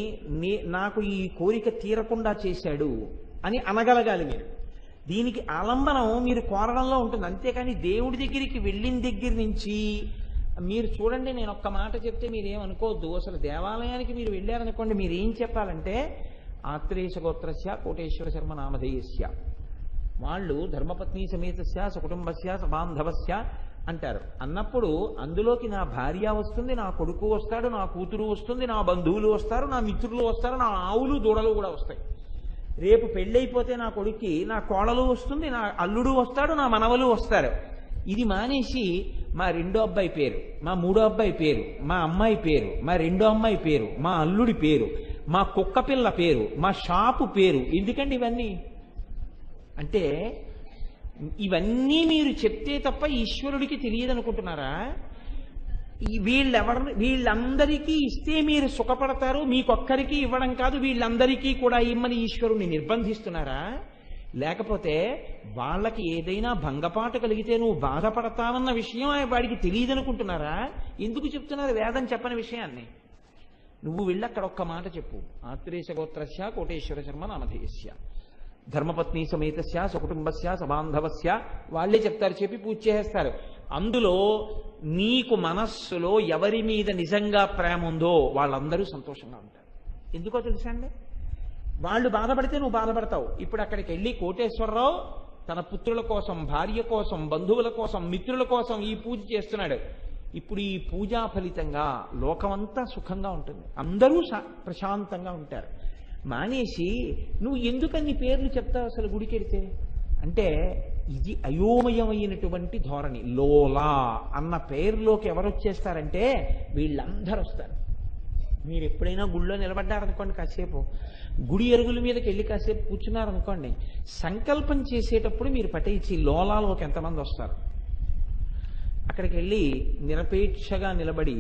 నాకు ఈ కోరిక తీరకుండా చేశాడు అని అనగలగాలి మీరు. దీనికి ఆలంబనం మీరు కోరడంలో ఉంటుంది. అంతేకాని దేవుడి దగ్గరికి వెళ్ళిన దగ్గర నుంచి మీరు చూడండి, నేను ఒక్క మాట చెప్తే మీరేమనుకోవద్దు. అసలు దేవాలయానికి మీరు వెళ్ళారనుకోండి, మీరేం చెప్పాలంటే ఆత్రేయ గోత్రస్య కోటేశ్వర శర్మ నామధేయస్య, వాళ్ళు ధర్మపత్ని సమేతస్య సకుటుంబస్య సబాంధవస్య అంటారు. అన్నప్పుడు అందులోకి నా భార్య వస్తుంది, నా కొడుకు వస్తాడు, నా కూతురు వస్తుంది, నా బంధువులు వస్తారు, నా మిత్రులు వస్తారు, నా ఆవులు దూడలు కూడా వస్తాయి. రేపు పెళ్ళైపోతే నా కొడుక్కి నా కోడలు వస్తుంది, నా అల్లుడు వస్తాడు, నా మనవలు వస్తారు. ఇది మానేసి మా రెండో అబ్బాయి పేరు, మా మూడో అబ్బాయి పేరు, మా అమ్మాయి పేరు, మా రెండో అమ్మాయి పేరు, మా అల్లుడి పేరు, మా కుక్క పిల్ల పేరు, మా షాపు పేరు. ఎందుకండి ఇవన్నీ? అంటే ఇవన్నీ మీరు చెప్తే తప్ప ఈశ్వరుడికి తెలియదు అనుకుంటున్నారా? వీళ్ళందరికీ ఇస్తే మీరు సుఖపడతారు, మీకొక్కరికి ఇవ్వడం కాదు వీళ్ళందరికీ కూడా ఇమ్మని ఈశ్వరుణ్ణి నిర్బంధిస్తున్నారా? లేకపోతే వాళ్ళకి ఏదైనా భంగపాటు కలిగితే నువ్వు బాధపడతావన్న విషయం వాడికి తెలియదు అనుకుంటున్నారా? ఎందుకు చెప్తున్నారు వేదం చెప్పని విషయాన్ని? నువ్వు వెళ్ళి అక్కడ ఒక్క మాట చెప్పు, ఆత్రేశ గోత్రస్య కోటేశ్వర శర్మ నామధేయస్య ధర్మపత్ని సమేతస్య సకుటుంబస్య సబాంధవస్య, వాళ్ళే చెప్తారు, చెప్పి పూజ చేస్తారు. అందులో నీకు మనస్సులో ఎవరి మీద నిజంగా ప్రేమ ఉందో వాళ్ళందరూ సంతోషంగా ఉంటారు. ఎందుకో తెలుసా అండి? వాళ్ళు బాధపడితే నువ్వు బాధపడతావు. ఇప్పుడు అక్కడికి వెళ్ళి కోటేశ్వరరావు తన పుత్రుల కోసం, భార్య కోసం, బంధువుల కోసం, మిత్రుల కోసం ఈ పూజ చేస్తున్నాడు. ఇప్పుడు ఈ పూజా ఫలితంగా లోకమంతా సుఖంగా ఉంటుంది, అందరూ ప్రశాంతంగా ఉంటారు. మానేసి నువ్వు ఎందుకన్ని పేర్లు చెప్తావు అసలు గుడికెడితే? అంటే ఇది అయోమయమైనటువంటి ధోరణి. లోలా అన్న పేరులోకి ఎవరు వచ్చేస్తారంటే వీళ్ళందరూ వస్తారు. మీరు ఎప్పుడైనా గుళ్ళో నిలబడ్డారనుకోండి, కాసేపు గుడి ఎరుగుల మీదకి వెళ్ళి కాసేపు కూర్చున్నారనుకోండి, సంకల్పం చేసేటప్పుడు మీరు పట్టేసి లోలాలోకి ఎంతమంది వస్తారు. అక్కడికి వెళ్ళి నిరపేక్షగా నిలబడి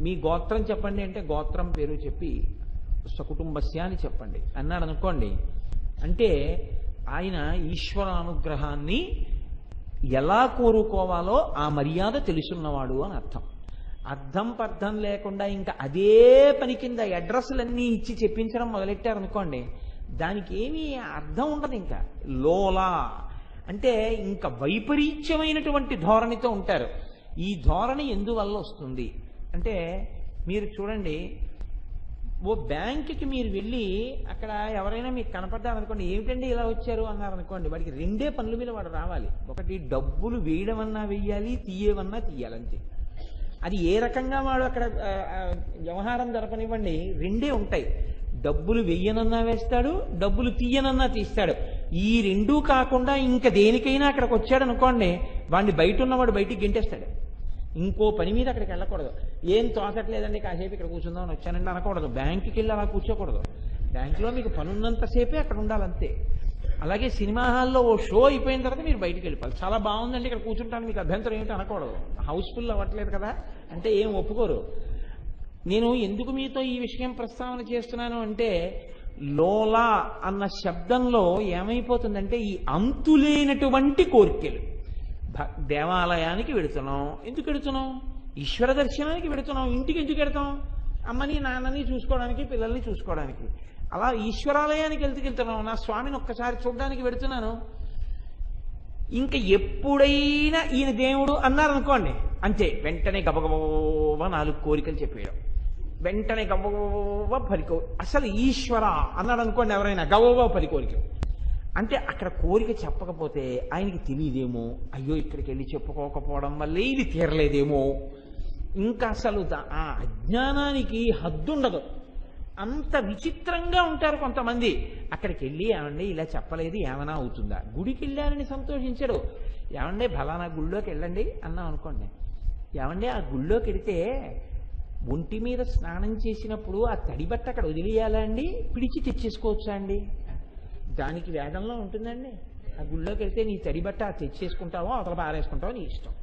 మీ గోత్రం చెప్పండి అంటే గోత్రం పేరు చెప్పి సకుటుంబస్య అని చెప్పండి అన్నాడు అనుకోండి, అంటే ఆయన ఈశ్వరానుగ్రహాన్ని ఎలా కోరుకోవాలో ఆ మర్యాద తెలుసున్నవాడు అని అర్థం. అర్థం పర్థం లేకుండా ఇంకా అదే పని కింద అడ్రస్లన్నీ ఇచ్చి చెప్పించడం మొదలెట్టారనుకోండి, దానికి ఏమీ అర్థం ఉండదు. ఇంకా లోలా అంటే ఇంకా వైపరీత్యమైనటువంటి ధోరణితో ఉంటారు. ఈ ధోరణి ఎందువల్ల వస్తుంది అంటే, మీరు చూడండి, ఓ బ్యాంకుకి మీరు వెళ్ళి అక్కడ ఎవరైనా మీకు కనపడ్డారనుకోండి, ఏమిటండి ఇలా వచ్చారు అన్నారనుకోండి, వాడికి రెండే పనుల మీద వాడు రావాలి. ఒకటి డబ్బులు వేయడమన్నా వెయ్యాలి, తీయవన్నా తీయాలంతే. అది ఏ రకంగా వాడు అక్కడ వ్యవహారం జరపనివ్వండి, రెండే ఉంటాయి. డబ్బులు వెయ్యనన్నా వేస్తాడు, డబ్బులు తీయనన్నా తీస్తాడు. ఈ రెండూ కాకుండా ఇంకా దేనికైనా అక్కడికి వచ్చాడు అనుకోండి, వాడిని బయట ఉన్నవాడు బయటికి గెంటేస్తాడు. ఇంకో పని మీద అక్కడికి వెళ్ళకూడదు. ఏం తోచట్లేదండి కాసేపు ఇక్కడ కూర్చుందామని వచ్చానండి అనకూడదు. బ్యాంకుకి వెళ్ళి అలా కూర్చోకూడదు. బ్యాంకులో మీకు పనున్నంతసేపే అక్కడ ఉండాలంతే. అలాగే సినిమా హాల్లో ఓ షో అయిపోయిన తర్వాత మీరు బయటికి వెళ్ళిపోవాలి. చాలా బాగుందండి ఇక్కడ కూర్చుంటాను, మీకు అభ్యంతరం ఏమిటి అనకూడదు. హౌస్ఫుల్ అవ్వట్లేదు కదా అంటే ఏం ఒప్పుకోరు. నేను ఎందుకు మీతో ఈ విషయం ప్రస్తావన చేస్తున్నాను అంటే, లోలా అన్న శబ్దంలో ఏమైపోతుందంటే ఈ అంతులేనటువంటి కోరికలు. దేవాలయానికి వెడుతున్నాం, ఎందుకు వెడుతున్నాం? ఈశ్వర దర్శనానికి వెడుతున్నాం. ఇంటికి ఎందుకు వెడతాం? అమ్మని నాన్నని చూసుకోవడానికి, పిల్లల్ని చూసుకోవడానికి. అలా ఈశ్వరాలయానికి వెళ్తున్నాం, నా స్వామిని ఒక్కసారి చూడడానికి వెడుతున్నాను. ఇంకా ఎప్పుడైనా ఈయన దేవుడు అన్నారనుకోండి, అంతే వెంటనే గబగబ 4 కోరికలు చెప్పేయడం, వెంటనే గబగబ 10 అసలు ఈశ్వర అన్నాడు అనుకోండి ఎవరైనా, గబగబ 10 కోరికలు. అంటే అక్కడ కోరిక చెప్పకపోతే ఆయనకి తెలియదేమో, అయ్యో ఇక్కడికి వెళ్ళి చెప్పుకోకపోవడం వల్లే ఇది తీరలేదేమో. ఇంకా అసలు ఆ అజ్ఞానానికి హద్దుండదు. అంత విచిత్రంగా ఉంటారు కొంతమంది. అక్కడికి వెళ్ళి ఏమండి ఇలా చెప్పలేదు ఏమైనా అవుతుందా? గుడికి వెళ్ళారని సంతోషించడు. ఏమండి ఫలానా గుళ్ళోకి వెళ్ళండి అన్నాం అనుకోండి, ఏమండి ఆ గుళ్ళోకి వెడితే ఒంటి మీద స్నానం చేసినప్పుడు ఆ తడి బట్ట అక్కడ వదిలేయాలా అండి, పిడిచి తెచ్చేసుకోవచ్చా అండి? దానికి వేదంలో ఉంటుందండి. ఆ గుళ్ళోకి వెళ్తే నీ తడి బట్ట తెచ్చేసుకుంటావో అవతల పారేసుకుంటావో నీ ఇష్టం.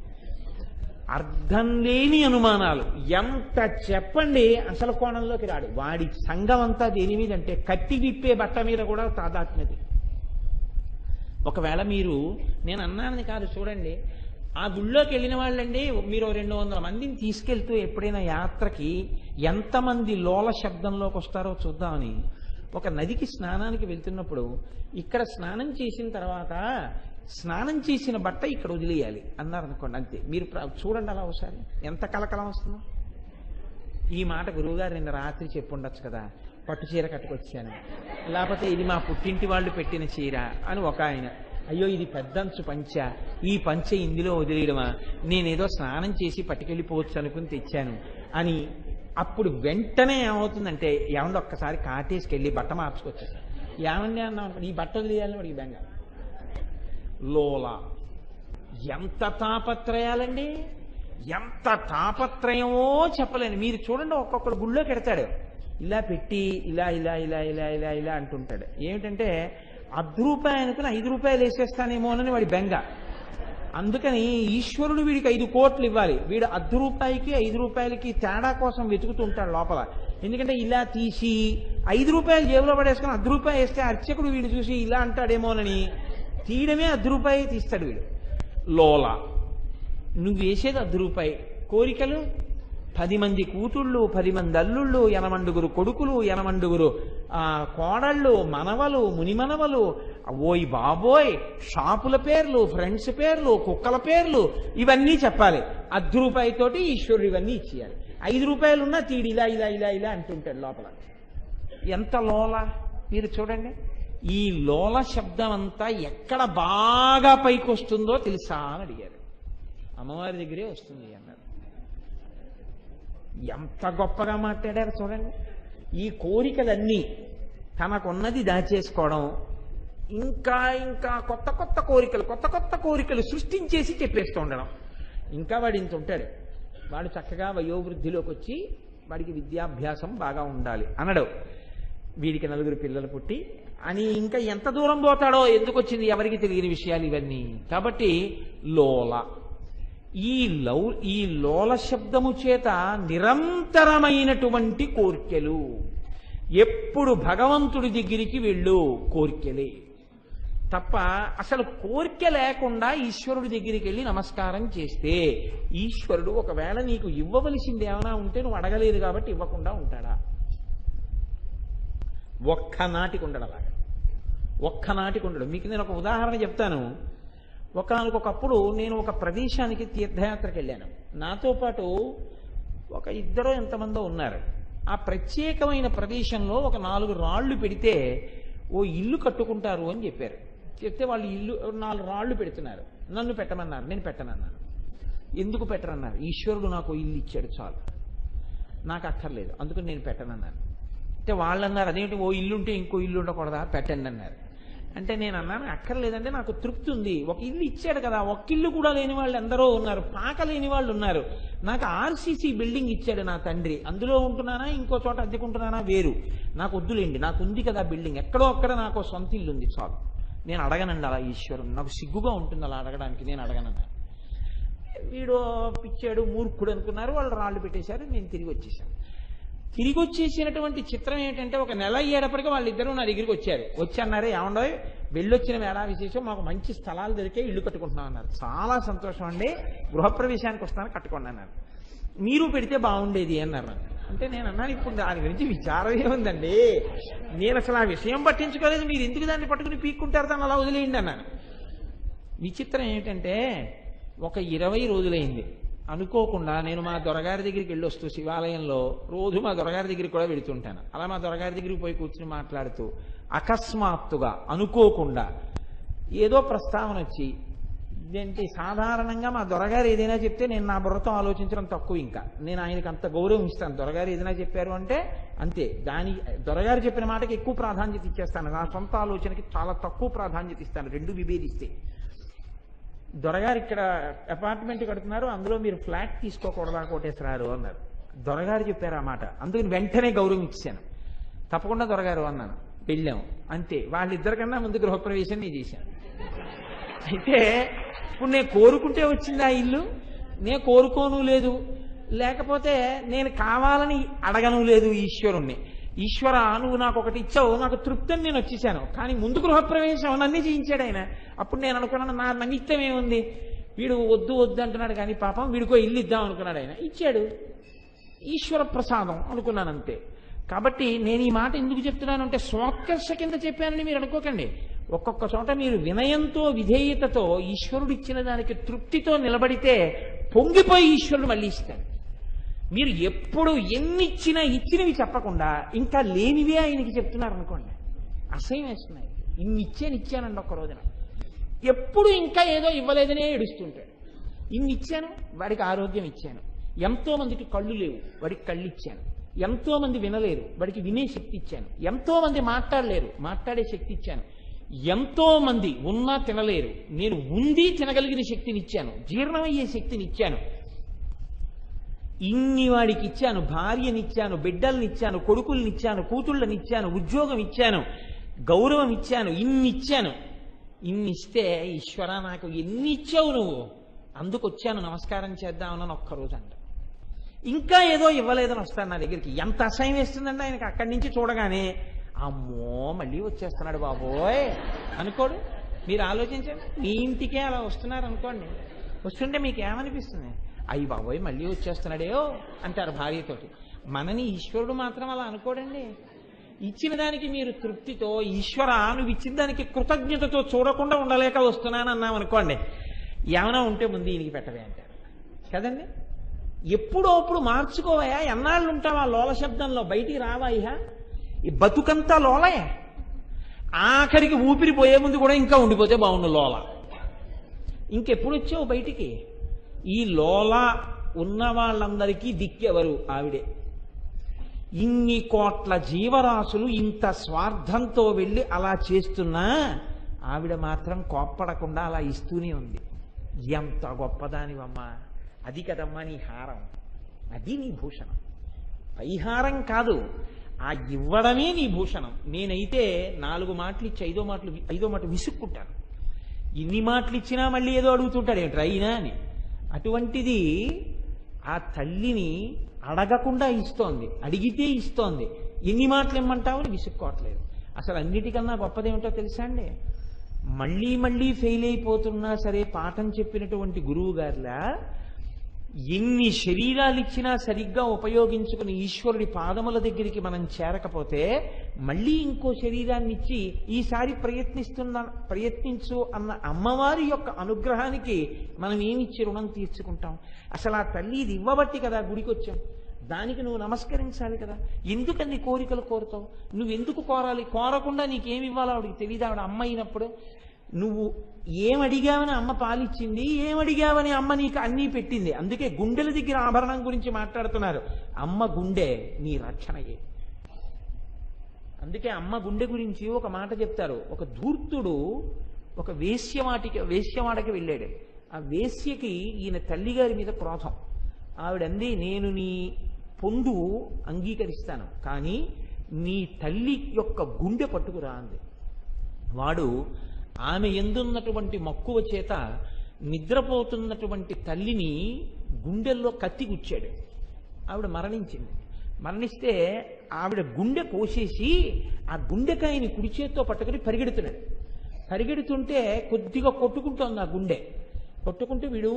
అర్థం లేని అనుమానాలు. ఎంత చెప్పండి అసలు కోణంలోకి రాడు. వాడి సంఘం అంతా దేని మీద అంటే కట్టి విప్పే బట్ట మీద కూడా తాదాత్మ్యత. ఒకవేళ మీరు నేను అన్నానని కాదు, చూడండి, ఆ గుళ్ళోకి వెళ్ళిన వాళ్ళండి, మీరు 200 మందిని తీసుకెళ్తూ ఎప్పుడైనా యాత్రకి ఎంతమంది లోల శబ్దంలోకి వస్తారో చూద్దామని ఒక నదికి స్నానానికి వెళ్తున్నప్పుడు, ఇక్కడ స్నానం చేసిన తర్వాత స్నానం చేసిన బట్ట ఇక్కడ వదిలేయాలి అన్నారనుకోండి, అంతే. మీరు చూడండి అలా ఒకసారి ఎంత కలకలం వస్తుందో. ఈ మాట గురువుగారు నిన్న రాత్రి చెప్పుండొచ్చు కదా, పట్టు చీర కట్టుకొచ్చాను, లేకపోతే ఇది మా పుట్టింటి వాళ్ళు పెట్టిన చీర అని ఒక ఆయన, అయ్యో ఇది పెద్దంచు పంచ, ఈ పంచ ఇందులో వదిలేయడమా, నేనేదో స్నానం చేసి పట్టుకెళ్ళిపోవచ్చు అనుకుని తెచ్చాను అని. అప్పుడు వెంటనే ఏమవుతుందంటే, ఏమండి ఒక్కసారి కాటేసుకెళ్ళి బట్ట మార్చుకొచ్చేసాను, ఏమండి అన్నాం అనుకోండి, ఈ బట్ట వదిలేయాలని వాడికి బెంగ. లోలా ఎంత తాపత్రయాలండి. ఎంత తాపత్రయమో చెప్పలేను. మీరు చూడండి, ఒక్కొక్కడు గుళ్ళోకి ఎడతాడు, ఇలా పెట్టి ఇలా ఇలా ఇలా ఇలా ఇలా ఇలా అంటుంటాడు. ఏమిటంటే రూపాయి అనుకుని 5 రూపాయలు వేసేస్తానేమోనని వాడి బెంగ. అందుకని ఈశ్వరుడు వీడికి 5 కోట్లు ఇవ్వాలి. వీడు రూపాయికి 5 రూపాయలకి తేడా కోసం వెతుకుతూ ఉంటాడు లోపల. ఎందుకంటే ఇలా తీసి 5 రూపాయలు జేబులో పడేసుకుని రూపాయి వేస్తే అర్చకుడు వీడు చూసి ఇలా అంటాడేమోనని తీయడమే రూపాయి తీస్తాడు వీడు. లోల, నువ్వు వేసేది రూపాయి, కోరికలు 10 మంది కూతుళ్ళు, 10 మంది అల్లుళ్ళు, 80 కొడుకులు, 80 కోడళ్ళు, మనవలు, మునిమనవలు, ఓయ్ బాబోయ్, షాపుల పేర్లు, ఫ్రెండ్స్ పేర్లు, కుక్కల పేర్లు, ఇవన్నీ చెప్పాలి. రూపాయితోటి ఈశ్వరుడు ఇవన్నీ ఇచ్చేయాలి. 5 రూపాయలున్నా తీడి ఇలా ఇలా ఇలా ఇలా అంటుంటాడు లోపల. ఎంత లోల మీరు చూడండి. ఈ లోల శబ్దం అంతా ఎక్కడ బాగా పైకి వస్తుందో తెలుసా అని అడిగారు. అమ్మవారి దగ్గరే వస్తుంది అన్నారు. ఎంత గొప్పగా మాట్లాడారు చూడండి. ఈ కోరికలన్నీ తనకున్నది దాచేసుకోవడం, ఇంకా ఇంకా కొత్త కొత్త కోరికలు సృష్టించేసి చెప్పేస్తూ ఉండడం. ఇంకా వాడు ఇంత ఉంటాడు, వాడు చక్కగా వయోవృద్ధిలోకి వచ్చి వాడికి విద్యాభ్యాసం బాగా ఉండాలి అనడు, వీడికి 4 పిల్లలు పుట్టి అని ఇంకా ఎంత దూరం పోతాడో, ఎందుకు వచ్చింది ఎవరికి తెలియని విషయాలు ఇవన్నీ. కాబట్టి లోల, ఈ లోల శబ్దము చేత నిరంతరమైనటువంటి కోర్కెలు, ఎప్పుడు భగవంతుడి దగ్గరికి వెళ్ళు కోర్కెలే తప్ప. అసలు కోర్కె లేకుండా ఈశ్వరుడి దగ్గరికి వెళ్ళి నమస్కారం చేస్తే ఈశ్వరుడు ఒకవేళ నీకు ఇవ్వవలసింది ఏమైనా ఉంటే నువ్వు అడగలేదు కాబట్టి ఇవ్వకుండా ఉంటాడా? ఒక్కనాటికి ఉండడలాగా, ఒక్కనాటికి ఉండడు. మీకు నేను ఒక ఉదాహరణ చెప్తాను. ఒకనొకప్పుడు నేను ఒక ప్రదేశానికి తీర్థయాత్రకు వెళ్ళాను. నాతో పాటు ఒక 2 ఎంతమందో ఉన్నారు. ఆ ప్రత్యేకమైన ప్రదేశంలో ఒక 4 రాళ్లు పెడితే ఓ ఇల్లు కట్టుకుంటారు అని చెప్పారు. చెప్తే వాళ్ళు ఇల్లు 4 రాళ్లు పెడుతున్నారు. నన్ను పెట్టమన్నారు, నేను పెట్టనన్నాను. ఎందుకు పెట్టరన్నారు? ఈశ్వరుడు నాకు ఇల్లు ఇచ్చాడు చాలు, నాకు అక్కర్లేదు, అందుకని నేను పెట్టనన్నాను. అంటే వాళ్ళు అన్నారు, అదేంటి ఓ ఇల్లు ఉంటే ఇంకో ఇల్లు ఉండకూడదా, పెట్టండి అన్నారు. అంటే నేను అన్నాను, అక్కర్లేదంటే నాకు తృప్తి ఉంది, ఒక ఇల్లు ఇచ్చాడు కదా, ఒక్క ఇల్లు కూడా లేని వాళ్ళు ఎందరో ఉన్నారు, పాక లేని వాళ్ళు ఉన్నారు. నాకు ఆర్సీసీ బిల్డింగ్ ఇచ్చాడు నా తండ్రి, అందులో ఉంటున్నానా ఇంకో చోట అద్దెకుంటున్నానా వేరు, నాకు వద్దులేండి, నాకు ఉంది కదా బిల్డింగ్, ఎక్కడో అక్కడ నాకు సొంత ఇల్లు ఉంది చాలు, నేను అడగనండి అలా ఈశ్వరుని, నాకు సిగ్గుగా ఉంటుంది అలా అడగడానికి, నేను అడగనన్నా. వీడు పిచ్చాడు మూర్ఖుడు అనుకున్నారు, వాళ్ళు రాళ్ళు పెట్టేశారు, నేను తిరిగి వచ్చేసాను. తిరిగి వచ్చేసినటువంటి చిత్రం ఏంటంటే, ఒక నెల అయ్యేటప్పటికీ వాళ్ళిద్దరూ నా దగ్గరికి వచ్చారు. వచ్చి అన్నారే, ఏమండో వెళ్ళొచ్చిన వేళ విశేషం, మాకు మంచి స్థలాలు దొరికే ఇల్లు కట్టుకుంటున్నాం అన్నారు. చాలా సంతోషం అండి, గృహప్రవేశానికి వస్తాను కట్టుకోండి అన్నారు. మీరు పెడితే బాగుండేది అన్నారు. అంటే నేను అన్నాను, ఇప్పుడు దాని గురించి విచారం ఏముందండి, నేను అసలు ఆ విషయం పట్టించుకోలేదు, మీరు ఎందుకు దాన్ని పట్టుకుని పీక్కుంటారు, దాన్ని అలా వదిలేయండి అన్నాను. విచిత్రం ఏమిటంటే, ఒక 20 రోజులైంది అనుకోకుండా నేను మా దొరగారి దగ్గరికి వెళ్ళి వస్తూ శివాలయంలో రోజు మా దొరగారి దగ్గరికి కూడా వెళుతుంటాను. అలా మా దొరగారి దగ్గరికి పోయి కూర్చుని మాట్లాడుతూ అకస్మాత్తుగా అనుకోకుండా ఏదో ప్రస్తావన వచ్చి, ఇదేంటి సాధారణంగా మా దొరగారు ఏదైనా చెప్తే నేను నా బుర్రతో ఆలోచించడం తక్కువ, ఇంకా నేను ఆయనకి అంత గౌరవం ఇస్తాను. దొరగారు ఏదైనా చెప్పారు అంటే అంతే, దొరగారు చెప్పిన మాటకి ఎక్కువ ప్రాధాన్యత ఇచ్చేస్తాను, నా సొంత ఆలోచనకి చాలా తక్కువ ప్రాధాన్యత ఇస్తాను, రెండు విభేదిస్తే. దొరగారు ఇక్కడ అపార్ట్మెంట్ కడుతున్నారు, అందులో మీరు ఫ్లాట్ తీసుకోకూడదా కోటేశ్వరారు అన్నారు. దొరగారు చెప్పారు ఆ మాట, అందుకని వెంటనే గౌరవం ఇచ్చాను. తప్పకుండా దొరగారు అన్నాను, వెళ్ళాము అంతే. వాళ్ళిద్దరికన్నా ముందు గృహప్రవేశం నేను చేశాను. అయితే ఇప్పుడు నేను కోరుకుంటే వచ్చింది ఆ ఇల్లు, నేను కోరుకోను లేదు, లేకపోతే నేను కావాలని అడగను లేదు ఈశ్వరుణ్ణి. ఈశ్వర నువ్వు నాకు ఒకటి ఇచ్చావు, నాకు తృప్తిని నేను వచ్చేసాను, కానీ ముందు గృహప్రవేశం నన్నే చేయించాడు ఆయన. అప్పుడు నేను అనుకున్నాను, నా నిమిత్తం ఏముంది, వీడు వద్దు వద్దు అంటున్నాడు, కానీ పాపం వీడికో ఇల్లు ఇద్దాం అనుకున్నాడు ఆయన, ఇచ్చాడు, ఈశ్వర ప్రసాదం అనుకున్నాను అంతే. కాబట్టి నేను ఈ మాట ఎందుకు చెప్తున్నానంటే, స్వోత్కర్ష కింద చెప్పానని మీరు అనుకోకండి. ఒక్కొక్క చోట మీరు వినయంతో విధేయతతో ఈశ్వరుడు ఇచ్చిన దానికి తృప్తితో నిలబడితే పొంగిపోయి ఈశ్వరుడు మళ్ళీ ఇస్తాడు. మీరు ఎప్పుడు ఎన్నిచ్చినా ఇచ్చినవి చెప్పకుండా ఇంకా లేనివే ఆయనకి చెప్తున్నారు అనుకోండి, అసహ్యం వేస్తున్నాయి. ఇచ్చానండి ఒక్క రోజున, ఎప్పుడు ఇంకా ఏదో ఇవ్వలేదనే ఏడుస్తుంటాడు. ఇచ్చాను, వాడికి ఆరోగ్యం ఇచ్చాను, ఎంతో మందికి కళ్ళు లేవు, వాడికి కళ్ళు ఇచ్చాను, ఎంతో మంది వినలేరు, వాడికి వినే శక్తి ఇచ్చాను, ఎంతో మంది మాట్లాడలేరు, మాట్లాడే శక్తి ఇచ్చాను, ఎంతో మంది ఉన్నా తినలేరు, నేను ఉంది తినగలిగిన శక్తిని ఇచ్చాను, జీర్ణమయ్యే శక్తిని ఇచ్చాను. ఇన్ని వాడికి ఇచ్చాను, భార్యనిచ్చాను, బిడ్డల్నిచ్చాను, కొడుకుల్నిచ్చాను, కూతుళ్ళనిచ్చాను, ఉద్యోగం ఇచ్చాను, గౌరవం ఇచ్చాను, ఇన్నిచ్చాను. ఇన్నిస్తే ఈశ్వర నాకు ఎన్ని ఇచ్చావు నువ్వు, అందుకొచ్చాను నమస్కారం చేద్దామని ఒక్కరోజు అంట. ఇంకా ఏదో ఇవ్వలేదని వస్తాను నా దగ్గరికి. ఎంత అసహ్యం వేస్తుందండి ఆయనకి. అక్కడి నుంచి చూడగానే అమ్మో మళ్ళీ వచ్చేస్తున్నాడు బాబోయ్ అనుకోడు. మీరు ఆలోచించండి, మీ ఇంటికే అలా వస్తున్నారు అనుకోండి, వస్తుంటే మీకు ఏమనిపిస్తుంది? అయ్యి బాబోయ్ మళ్ళీ వచ్చేస్తున్నాడేయో అంటారు భార్యతోటి. మనని ఈశ్వరుడు మాత్రం అలా అనుకోడండి. ఇచ్చిన దానికి మీరు తృప్తితో, ఈశ్వర నువ్వు ఇచ్చిన దానికి కృతజ్ఞతతో చూడకుండా ఉండలేక వస్తున్నాను అన్నాం అనుకోండి, ఏమైనా ఉంటే ముందు ఈయనకి పెట్టవే అంటారు కదండి. ఎప్పుడో అప్పుడు మార్చుకోవయా, ఎన్నాళ్ళు ఉంటావా లోల శబ్దంలో, బయటికి రావా? ఈ బతుకంతా లోలే. ఆఖరికి ఊపిరి పోయే ముందు కూడా ఇంకా ఉండిపోతే బాగుండు లోల. ఇంకెప్పుడు వచ్చావు బయటికి? ఈ లోల ఉన్న వాళ్ళందరికీ దిక్కెవరు? ఆవిడే. ఇన్ని కోట్ల జీవరాశులు ఇంత స్వార్థంతో వెళ్ళి అలా చేస్తున్నా ఆవిడ మాత్రం కోప్పడకుండా అలా ఇస్తూనే ఉంది. ఎంత గొప్పదానివమ్మా, అది కదమ్మా నీ హారం, అది నీ భూషణం. పైహారం కాదు, ఆ ఇవ్వడమే నీ భూషణం. నేనైతే 4 మాటలు ఇచ్చి ఐదో మాట విసుక్కుంటాను. ఇన్ని మాటలు ఇచ్చినా మళ్ళీ ఏదో అడుగుతుంటాడు ఏమిట్రా అయినా అని. అటువంటిది ఆ తల్లిని అడగకుండా ఇస్తోంది, అడిగితే ఇస్తోంది. ఎన్ని మాటలు ఇమ్మంటావు అని విసుక్కోవట్లేదు. అసలు అన్నిటికన్నా గొప్పదేమిటో తెలుసా అండి? మళ్ళీ మళ్ళీ ఫెయిల్ అయిపోతున్నా సరే పాఠం చెప్పినటువంటి గురువు గారిలా ఎన్ని శరీరాలు ఇచ్చినా సరిగ్గా ఉపయోగించుకుని ఈశ్వరుడి పాదముల దగ్గరికి మనం చేరకపోతే మళ్ళీ ఇంకో శరీరాన్ని ఇచ్చి ఈసారి ప్రయత్నించు అన్న అమ్మవారి యొక్క అనుగ్రహానికి మనం ఏమిచ్చి రుణం తీర్చుకుంటాం? అసలు ఆ తల్లి ఇది ఇవ్వబట్టి కదా గుడికి వచ్చాం, దానికి నువ్వు నమస్కరించాలి కదా. ఎందుకన్ని కోరికలు కోరుతావు? నువ్వెందుకు కోరాలి? కోరకుండా నీకేమి ఇవ్వాలో ఆవిడికి తెలియదు. ఆవిడ అమ్మ అయినప్పుడు నువ్వు ఏమడిగావని అమ్మ పాలిచ్చింది, ఏమడిగావని అమ్మ నీకు అన్నీ పెట్టింది. అందుకే గుండెల దగ్గర ఆభరణం గురించి మాట్లాడుతున్నారు. అమ్మ గుండె నీ రక్షణయే. అందుకే అమ్మ గుండె గురించి ఒక మాట చెప్తారు. ఒక ధూర్తుడు ఒక వేశ్యవాడకి వెళ్ళాడు. ఆ వేశ్యకి ఈయన తల్లిగారి మీద క్రోధం. ఆవిడంది, నేను నీ పొందు అంగీకరిస్తాను, కానీ నీ తల్లి యొక్క గుండె పట్టుకురా అంది. వాడు ఆమె ఎందున్నటువంటి మక్కువ చేత నిద్రపోతున్నటువంటి తల్లిని గుండెల్లో కత్తి గుచ్చాడు. ఆవిడ మరణించింది. మరణిస్తే ఆవిడ గుండె కోసేసి ఆ గుండెకాయని కుడి చేత్తో పట్టుకుని పరిగెడుతున్నాడు. పరిగెడుతుంటే కొద్దిగా కొట్టుకుంటోంది ఆ గుండె. కొట్టుకుంటూ వీడు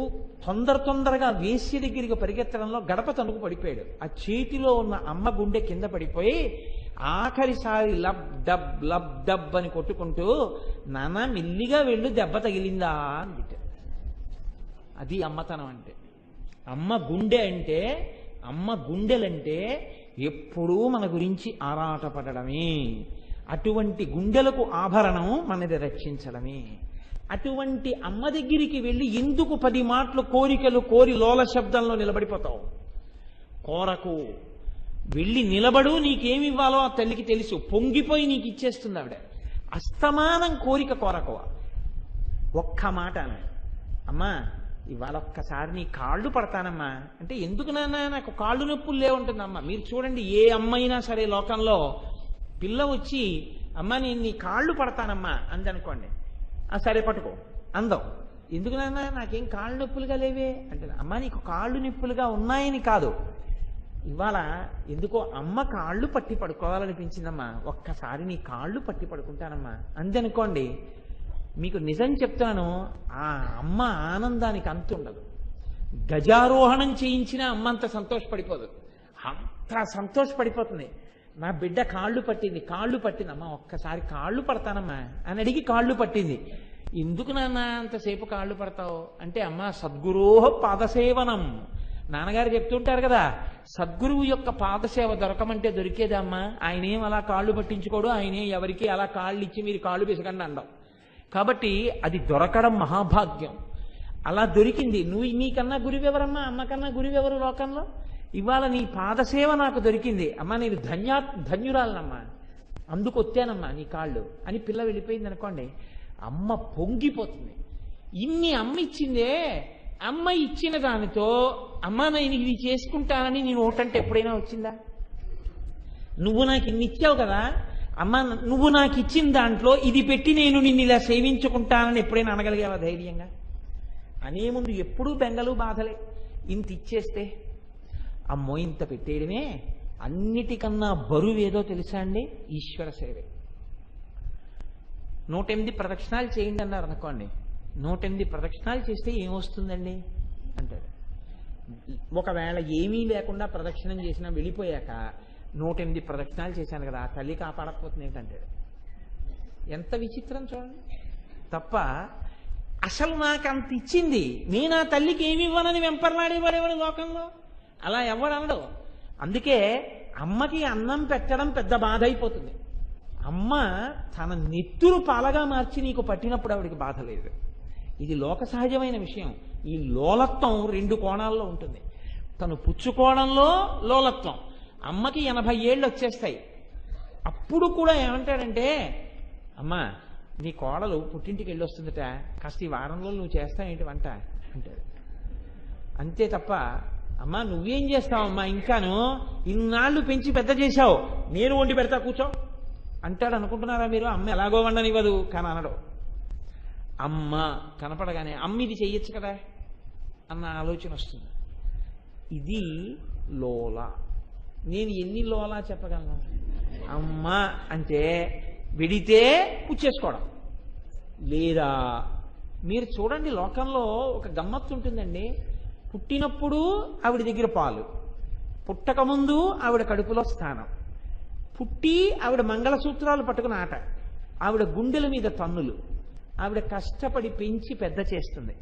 తొందరగా వేశ్య దగ్గరికి పరిగెత్తడంలో గడప తణుకు పడిపోయాడు. ఆ చేతిలో ఉన్న అమ్మ గుండె కింద పడిపోయి ఆఖరిసారి లబ్ డబ్ అని కొట్టుకుంటూ, నాన్న మెల్లిగా వెళ్ళు దెబ్బ తగిలిందా అని తిట్టాడు. అది అమ్మతనం అంటే. అమ్మ గుండె అంటే, అమ్మ గుండెలంటే ఎప్పుడూ మన గురించి ఆరాటపడమే. అటువంటి గుండెలకు ఆభరణం మనది రక్షించడమే. అటువంటి అమ్మ దగ్గరికి వెళ్ళి ఎందుకు 10 మాటలు కోరికలు కోరి లోల శబ్దంలో నిలబడిపోతావు? కోరకు. వెళ్ళి నిలబడు, నీకేమి ఇవ్వాలో ఆ తల్లికి తెలుసు. పొంగిపోయి నీకు ఇచ్చేస్తుంది ఆవిడ. అస్తమానం కోరిక కోరకువ. ఒక్క మాట అన్నాడు, అమ్మా ఇవాళ ఒక్కసారి నీ కాళ్ళు పడతానమ్మా అంటే, ఎందుకు నాన్న నాకు కాళ్ళు నొప్పులు లేవుంటుందమ్మా. మీరు చూడండి, ఏ అమ్మైనా సరే లోకంలో పిల్ల వచ్చి అమ్మా నేను నీ కాళ్ళు పడతానమ్మా అందనుకోండి, సరే పట్టుకో అందం. ఎందుకు నాన్న నాకేం కాళ్ళు నొప్పులుగా లేవే అంటే, అమ్మా నీకు కాళ్ళు నొప్పులుగా ఉన్నాయని కాదు, ఇవాళ ఎందుకో అమ్మ కాళ్ళు పట్టి పడుకోవాలనిపించిందమ్మా, ఒక్కసారి నీ కాళ్ళు పట్టి పడుకుంటానమ్మా అందనుకోండి. మీకు నిజం చెప్తాను, ఆ అమ్మ ఆనందానికి అంతుండదు. గజారోహణం చేయించిన అమ్మ అంత సంతోషపడిపోదు. అంత సంతోషపడిపోతుంది. నా బిడ్డ కాళ్ళు పట్టింది అమ్మ ఒక్కసారి కాళ్ళు పడతానమ్మా అని అడిగి కాళ్ళు పట్టింది. ఎందుకు నాన్న అంతసేపు కాళ్ళు పడతావు అంటే, అమ్మ సద్గురోహ పాదసేవనం. నాన్నగారు చెప్తుంటారు కదా, సద్గురువు యొక్క పాదసేవ దొరకమంటే దొరికేదమ్మా. ఆయనేం అలా కాళ్ళు పట్టించుకోడు, ఆయనే ఎవరికి అలా కాళ్ళు ఇచ్చి మీరు కాళ్ళు పిసకండి అండం. కాబట్టి అది దొరకడం మహాభాగ్యం. అలా దొరికింది. నీకన్నా గురువెవరమ్మా? అమ్మ కన్నా గురువెవరు లోకంలో? ఇవాళ నీ పాదసేవ నాకు దొరికింది అమ్మ, నేను ధన్యురాలనమ్మా, అందుకు వచ్చానమ్మా నీ కాళ్ళు అని పిల్ల వెళ్ళిపోయింది అనుకోండి, అమ్మ పొంగిపోతుంది. ఇన్ని అమ్మ ఇచ్చిందే, అమ్మ ఇచ్చిన దానితో అమ్మ నేను ఇది చేసుకుంటానని నేను ఓటంటే ఎప్పుడైనా వచ్చిందా? నువ్వు నాకు ఇన్ని ఇచ్చావు కదా అమ్మ, నువ్వు నాకు ఇచ్చిన దాంట్లో ఇది పెట్టి నేను నిన్ను ఇలా సేవించుకుంటానని ఎప్పుడైనా అనగలిగావా ధైర్యంగా? అనే ముందు ఎప్పుడూ బెంగలు బాధలే. ఇంత ఇచ్చేస్తే అమ్మో ఇంత పెట్టేయడమే. అన్నిటికన్నా బరువు ఏదో తెలుసా అండి? ఈశ్వర సేవే. 108 ప్రదక్షిణాలు చేయండి అన్నారు అనుకోండి. 108 ప్రదక్షిణాలు చేస్తే ఏమొస్తుందండి అంటారు. ఒకవేళ ఏమీ లేకుండా ప్రదక్షిణం చేసినా వెళ్ళిపోయాక 108 ప్రదక్షిణాలు చేశాను కదా, తల్లి కాపాడకపోతుంది ఏంటంటాడు. ఎంత విచిత్రం చూడండి. తప్ప అసలు నాకు అంత ఇచ్చింది, నేను ఆ తల్లికి ఏమి ఇవ్వనని వెంపర్లాడేవాడేవాడు లోకంలో. అలా ఎవడు అనడు. అందుకే అమ్మకి అన్నం పెట్టడం పెద్ద బాధ అయిపోతుంది. అమ్మ తన నెత్తురు పాలగా మార్చి నీకు పట్టినప్పుడు ఆవిడికి బాధ లేదు. ఇది లోక సహజమైన విషయం. ఈ లోలత్వం 2 కోణాల్లో ఉంటుంది. తను పుచ్చుకోవడంలో లోలత్వం. అమ్మకి 80 ఏళ్ళు వచ్చేస్తాయి. అప్పుడు కూడా ఏమంటాడంటే, అమ్మా నీ కోడలు పుట్టింటికి వెళ్ళి వస్తుందట, కాస్త ఈ వారంలో నువ్వు చేస్తావేంటి వంట అంటాడు. అంతే తప్ప అమ్మా నువ్వేం చేస్తావమ్మా ఇంకాను, ఇన్నాళ్ళు పెంచి పెద్ద చేశావు, నేను వండి పెడతా కూర్చో అంటాడు అనుకుంటున్నారా మీరు? అమ్మ ఎలాగో వండనివ్వదు కానీ అనడు. అమ్మ కనపడగానే అమ్మ ఇది చెయ్యొచ్చు కదా అన్న ఆలోచన వస్తుంది. ఇది లోల. నేను ఎన్ని లోలా చెప్పగలను? అమ్మ అంటే విడితే పుచ్చేసుకోవడం. లేదా మీరు చూడండి, లోకంలో ఒక గమ్మత్తు ఉంటుందండి. పుట్టినప్పుడు ఆవిడ దగ్గర పాలు, పుట్టకముందు ఆవిడ కడుపులో స్థానం, పుట్టి ఆవిడ మంగళసూత్రాలు పట్టుకుని ఆట, ఆవిడ గుండెల మీద తన్నులు, ఆవిడ కష్టపడి పెంచి పెద్ద చేస్తుంది.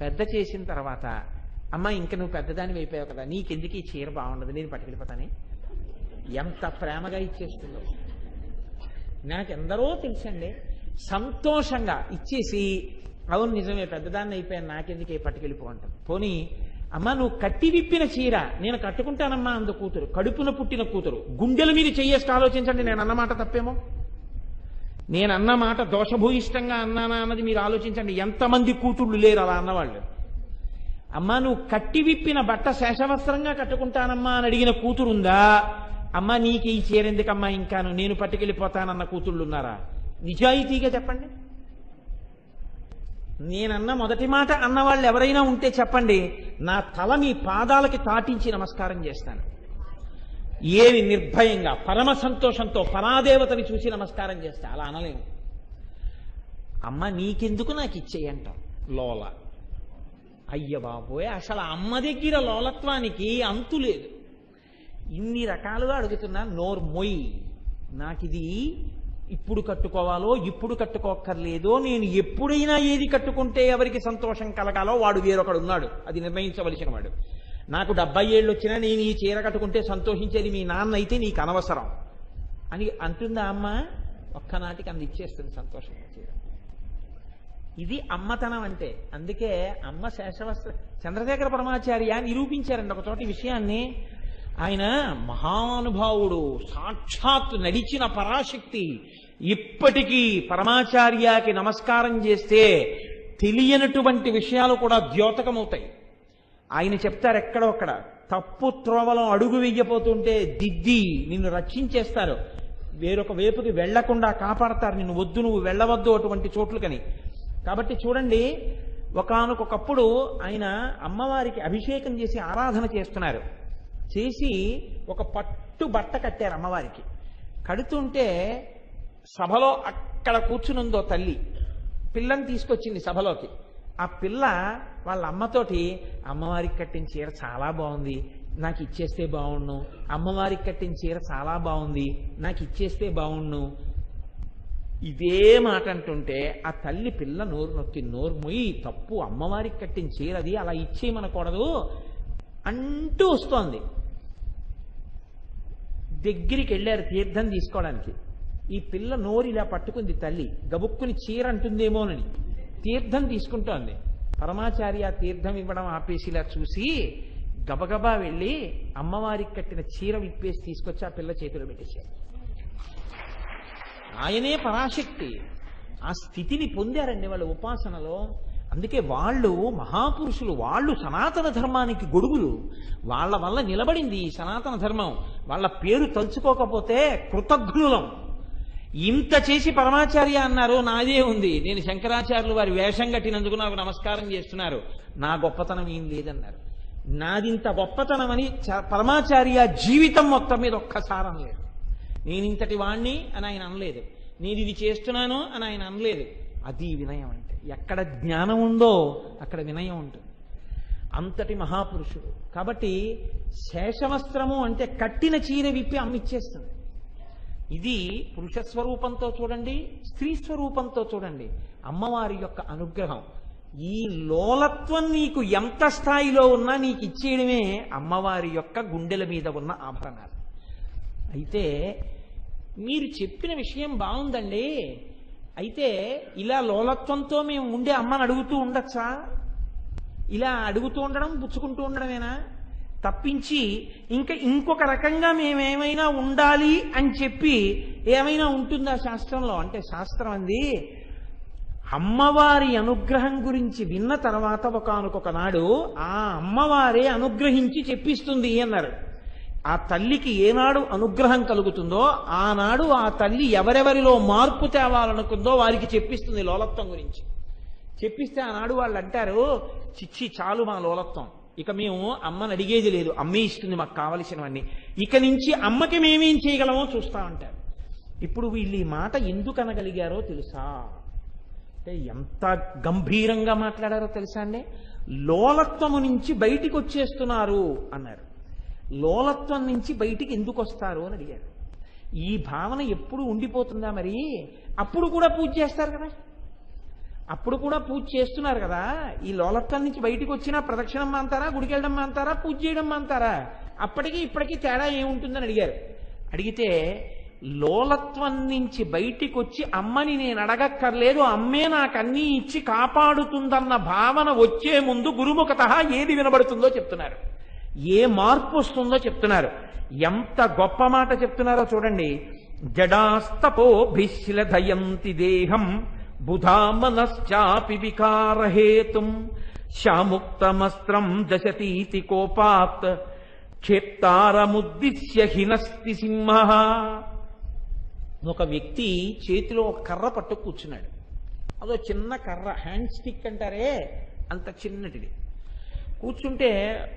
పెద్ద చేసిన తర్వాత అమ్మ ఇంక నువ్వు పెద్దదాన్ని అయిపోయావు కదా, నీకెందుకు ఈ చీర బాగుండదు, నేను పట్టుకెళ్ళిపోతానే. ఎంత ప్రేమగా ఇచ్చేస్తుందో నాకెందరో తెలుసండి. సంతోషంగా ఇచ్చేసి అవును నిజమే పెద్దదాన్ని అయిపోయాను నాకెందుకు పట్టుకెళ్ళిపోంటాను. పోనీ అమ్మ నువ్వు కట్టి విప్పిన చీర నేను కట్టుకుంటానమ్మా అందు కూతురు, కడుపున పుట్టిన కూతురు, గుండెల మీద చెయ్యేసి ఆలోచించండి. నేను అన్నమాట తప్పేమో, నేను అన్న మాట దోషభూయిష్టంగా అన్నానా అన్నది మీరు ఆలోచించండి. ఎంతమంది కూతుళ్ళు లేరు అలా అన్నవాళ్ళు. అమ్మా నువ్వు కట్టి విప్పిన బట్ట శేషవస్త్రంగా కట్టుకుంటానమ్మా అని అడిగిన కూతురుందా? అమ్మ నీకు ఈ చీర ఎందుకమ్మా ఇంకాను, నేను పట్టుకెళ్ళిపోతానన్న కూతుళ్ళు ఉన్నారా? నిజాయితీగా చెప్పండి. నేనన్న మొదటి మాట అన్నవాళ్ళు ఎవరైనా ఉంటే చెప్పండి, నా తల మీ పాదాలకి తాటించి నమస్కారం చేస్తాను. ఏమి నిర్భయంగా పరమ సంతోషంతో పరాదేవతని చూసి నమస్కారం చేస్తా. అలా అనలేము. అమ్మ నీకెందుకు నాకు ఇచ్చేయంటాం. లోల. అయ్య బాబోయ్, అసలు అమ్మ దగ్గర లోలత్వానికి అంతు లేదు. ఇన్ని రకాలుగా అడుగుతున్నా, నోరు మొయ్యి. నాకిది ఇప్పుడు కట్టుకోవాలో ఇప్పుడు కట్టుకోక్కర్లేదో, నేను ఎప్పుడైనా ఏది కట్టుకుంటే ఎవరికి సంతోషం కలగాలో వాడు వేరొకడు ఉన్నాడు, అది నిర్ణయించవలసిన వాడు. నాకు 70 ఏళ్ళు వచ్చినా నేను ఈ చీర కట్టుకుంటే సంతోషించేది మీ నాన్న అయితే నీకు అనవసరం అని అంటుందా అమ్మ? ఒక్కనాటికి అంది ఇచ్చేస్తుంది సంతోషంగా చీర. ఇది అమ్మతనం అంటే. అందుకే అమ్మ శేషవస్త్ర చంద్రశేఖర పరమాచార్య నిరూపించారండి ఒక చోటి విషయాన్ని. ఆయన మహానుభావుడు, సాక్షాత్ నడిచిన పరాశక్తి. ఇప్పటికీ పరమాచార్యకి నమస్కారం చేస్తే తెలియనటువంటి విషయాలు కూడా ద్యోతకమవుతాయి. ఆయన చెప్తారు ఎక్కడొక్కడ తప్పు త్రోవలో అడుగు వెయ్యపోతుంటే దిద్ది నిన్ను రక్షించేస్తారు, వేరొక వైపుకి వెళ్లకుండా కాపాడతారు, నిన్ను వద్దు నువ్వు వెళ్ళవద్దు అటువంటి చోట్లకని. కాబట్టి చూడండి, ఒకానొకప్పుడు ఆయన అమ్మవారికి అభిషేకం చేసి ఆరాధన చేస్తున్నారు. చేసి ఒక పట్టు బట్ట కట్టారు అమ్మవారికి. కడుతుంటే సభలో అక్కడ కూర్చునుందో తల్లి పిల్లని తీసుకొచ్చింది సభలోకి. ఆ పిల్ల వాళ్ళ అమ్మతోటి అమ్మవారికి కట్టిన చీర చాలా బాగుంది, నాకు ఇచ్చేస్తే బాగుండు, అమ్మవారికి కట్టిన చీర చాలా బాగుంది, నాకు ఇచ్చేస్తే బాగుండు, ఇదే మాట అంటుంటే ఆ తల్లి పిల్ల నోరు నొక్కి, నోరు మొయ్యి, తప్పు, అమ్మవారికి కట్టిన చీర అది, అలా ఇచ్చేయమనకూడదు అంటూ వస్తోంది. దగ్గరికి వెళ్ళారు తీర్థం తీసుకోవడానికి. ఈ పిల్ల నోరు ఇలా పట్టుకుంది తల్లి, గబుక్కుని చీర అంటుందేమోనని తీర్థం తీసుకుంటోంది. పరమాచార్య తీర్థం ఇవ్వడం ఆపేసి ఇలా చూసి గబగబా వెళ్ళి అమ్మవారికి కట్టిన చీర విప్పేసి తీసుకొచ్చి ఆ పిల్ల చేతిలో పెట్టేశారు. ఆయనే పరాశక్తి. ఆ స్థితిని పొందారండి వాళ్ళు ఉపాసనలో. అందుకే వాళ్ళు మహాపురుషులు, వాళ్ళు సనాతన ధర్మానికి గొడుగులు. వాళ్ళ వల్ల నిలబడింది ఈ సనాతన ధర్మం. వాళ్ళ పేరు తలుచుకోకపోతే కృతజ్ఞులం. ఇంత చేసి పరమాచార్య అన్నారు, నాదే ఉంది, నేను శంకరాచార్యులు వారి వేషం కట్టినందుకు నాకు నమస్కారం చేస్తున్నారు, నా గొప్పతనం ఏం లేదన్నారు. నాదింత గొప్పతనమని పరమాచార్య జీవితం మొత్తం మీద ఒక్కసారి అనలేదు. నేను ఇంతటి వాణ్ణి అని ఆయన అనలేదు, నేను ఇది చేస్తున్నాను అని ఆయన అనలేదు. అది వినయం అంటే. ఎక్కడ జ్ఞానం ఉందో అక్కడ వినయం ఉంటుంది. అంతటి మహాపురుషుడు. కాబట్టి శేషవస్త్రము అంటే కట్టిన చీర విప్పి అమ్మిచ్చేస్తుంది. ఇది పురుష స్వరూపంతో చూడండి, స్త్రీ స్వరూపంతో చూడండి, అమ్మవారి యొక్క అనుగ్రహం. ఈ లోలత్వం నీకు ఎంత స్థాయిలో ఉన్నా నీకు ఇచ్చేయడమే అమ్మవారి యొక్క గుండెల మీద ఉన్న ఆభరణాలు. అయితే మీరు చెప్పిన విషయం బాగుందండి, అయితే ఇలా లోలత్వంతో మేము ఉండే అమ్మని అడుగుతూ ఉండొచ్చా? ఇలా అడుగుతూ ఉండడం, పుచ్చుకుంటూ ఉండడమేనా తప్పించి ఇంకొక రకంగా మేమేమైనా ఉండాలి అని చెప్పి ఏమైనా ఉంటుందా శాస్త్రంలో? అంటే శాస్త్రం అంది, అమ్మవారి అనుగ్రహం గురించి విన్న తర్వాత ఒకానొక నాడు ఆ అమ్మవారే అనుగ్రహించి చెప్పిస్తుంది అన్నారు. ఆ తల్లికి ఏనాడు అనుగ్రహం కలుగుతుందో ఆనాడు ఆ తల్లి ఎవరెవరిలో మార్పు తేవాలనుకుందో వారికి చెప్పిస్తుంది లోలత్వం గురించి. చెప్పిస్తే ఆనాడు వాళ్ళు అంటారు, చిచ్చి చాలు మా లోలత్వం, ఇక మేము అమ్మని అడిగేది లేదు, అమ్మే ఇస్తుంది మాకు కావలసినవన్నీ, ఇక నుంచి అమ్మకి మేమేం చేయగలమో చూస్తా ఉంటారు. ఇప్పుడు వీళ్ళు ఈ మాట ఎందుకు అనగలిగారో తెలుసా? అంటే ఎంత గంభీరంగా మాట్లాడారో తెలుసా అండి? లోలత్వము నుంచి బయటికి వచ్చేస్తున్నారు అన్నారు. లోలత్వం నుంచి బయటికి ఎందుకు వస్తారు అని అడిగారు. ఈ భావన ఎప్పుడు ఉండిపోతుందా? మరి అప్పుడు కూడా పూజ చేస్తారు కదా, అప్పుడు కూడా పూజ చేస్తున్నారు కదా. ఈ లోలత్వం నుంచి బయటికి వచ్చినా ప్రదక్షిణం అంటారా, గుడికి వెళ్ళడం అంటారా, పూజ చేయడం అంటారా? అప్పటికి ఇప్పటికీ తేడా ఏముంటుందని అడిగారు. అడిగితే లోలత్వం నుంచి బయటికి వచ్చి అమ్మని నేను అడగక్కర్లేదు, అమ్మే నాకు అన్నీ ఇచ్చి కాపాడుతుందన్న భావన వచ్చే ముందు గురుముఖతః ఏది వినబడుతుందో చెప్తున్నారు, ఏ మార్పు వస్తుందో చెప్తున్నారు. ఎంత గొప్ప మాట చెప్తున్నారో చూడండి. జడాస్తపోభిశ్లధయంతి దేహం బుధా మనశ్చాపి వికారహేతుం శాముక్తమస్త్రం దశతీతి కోపాత్ క్షేప్తారముద్దిశ్య హినస్తి సింహః. ఒక వ్యక్తి చేతిలో ఒక కర్ర పట్టు కూర్చున్నాడు. అదో చిన్న కర్ర, హ్యాండ్ స్టిక్ అంటారే అంత చిన్నటిది. కూర్చుంటే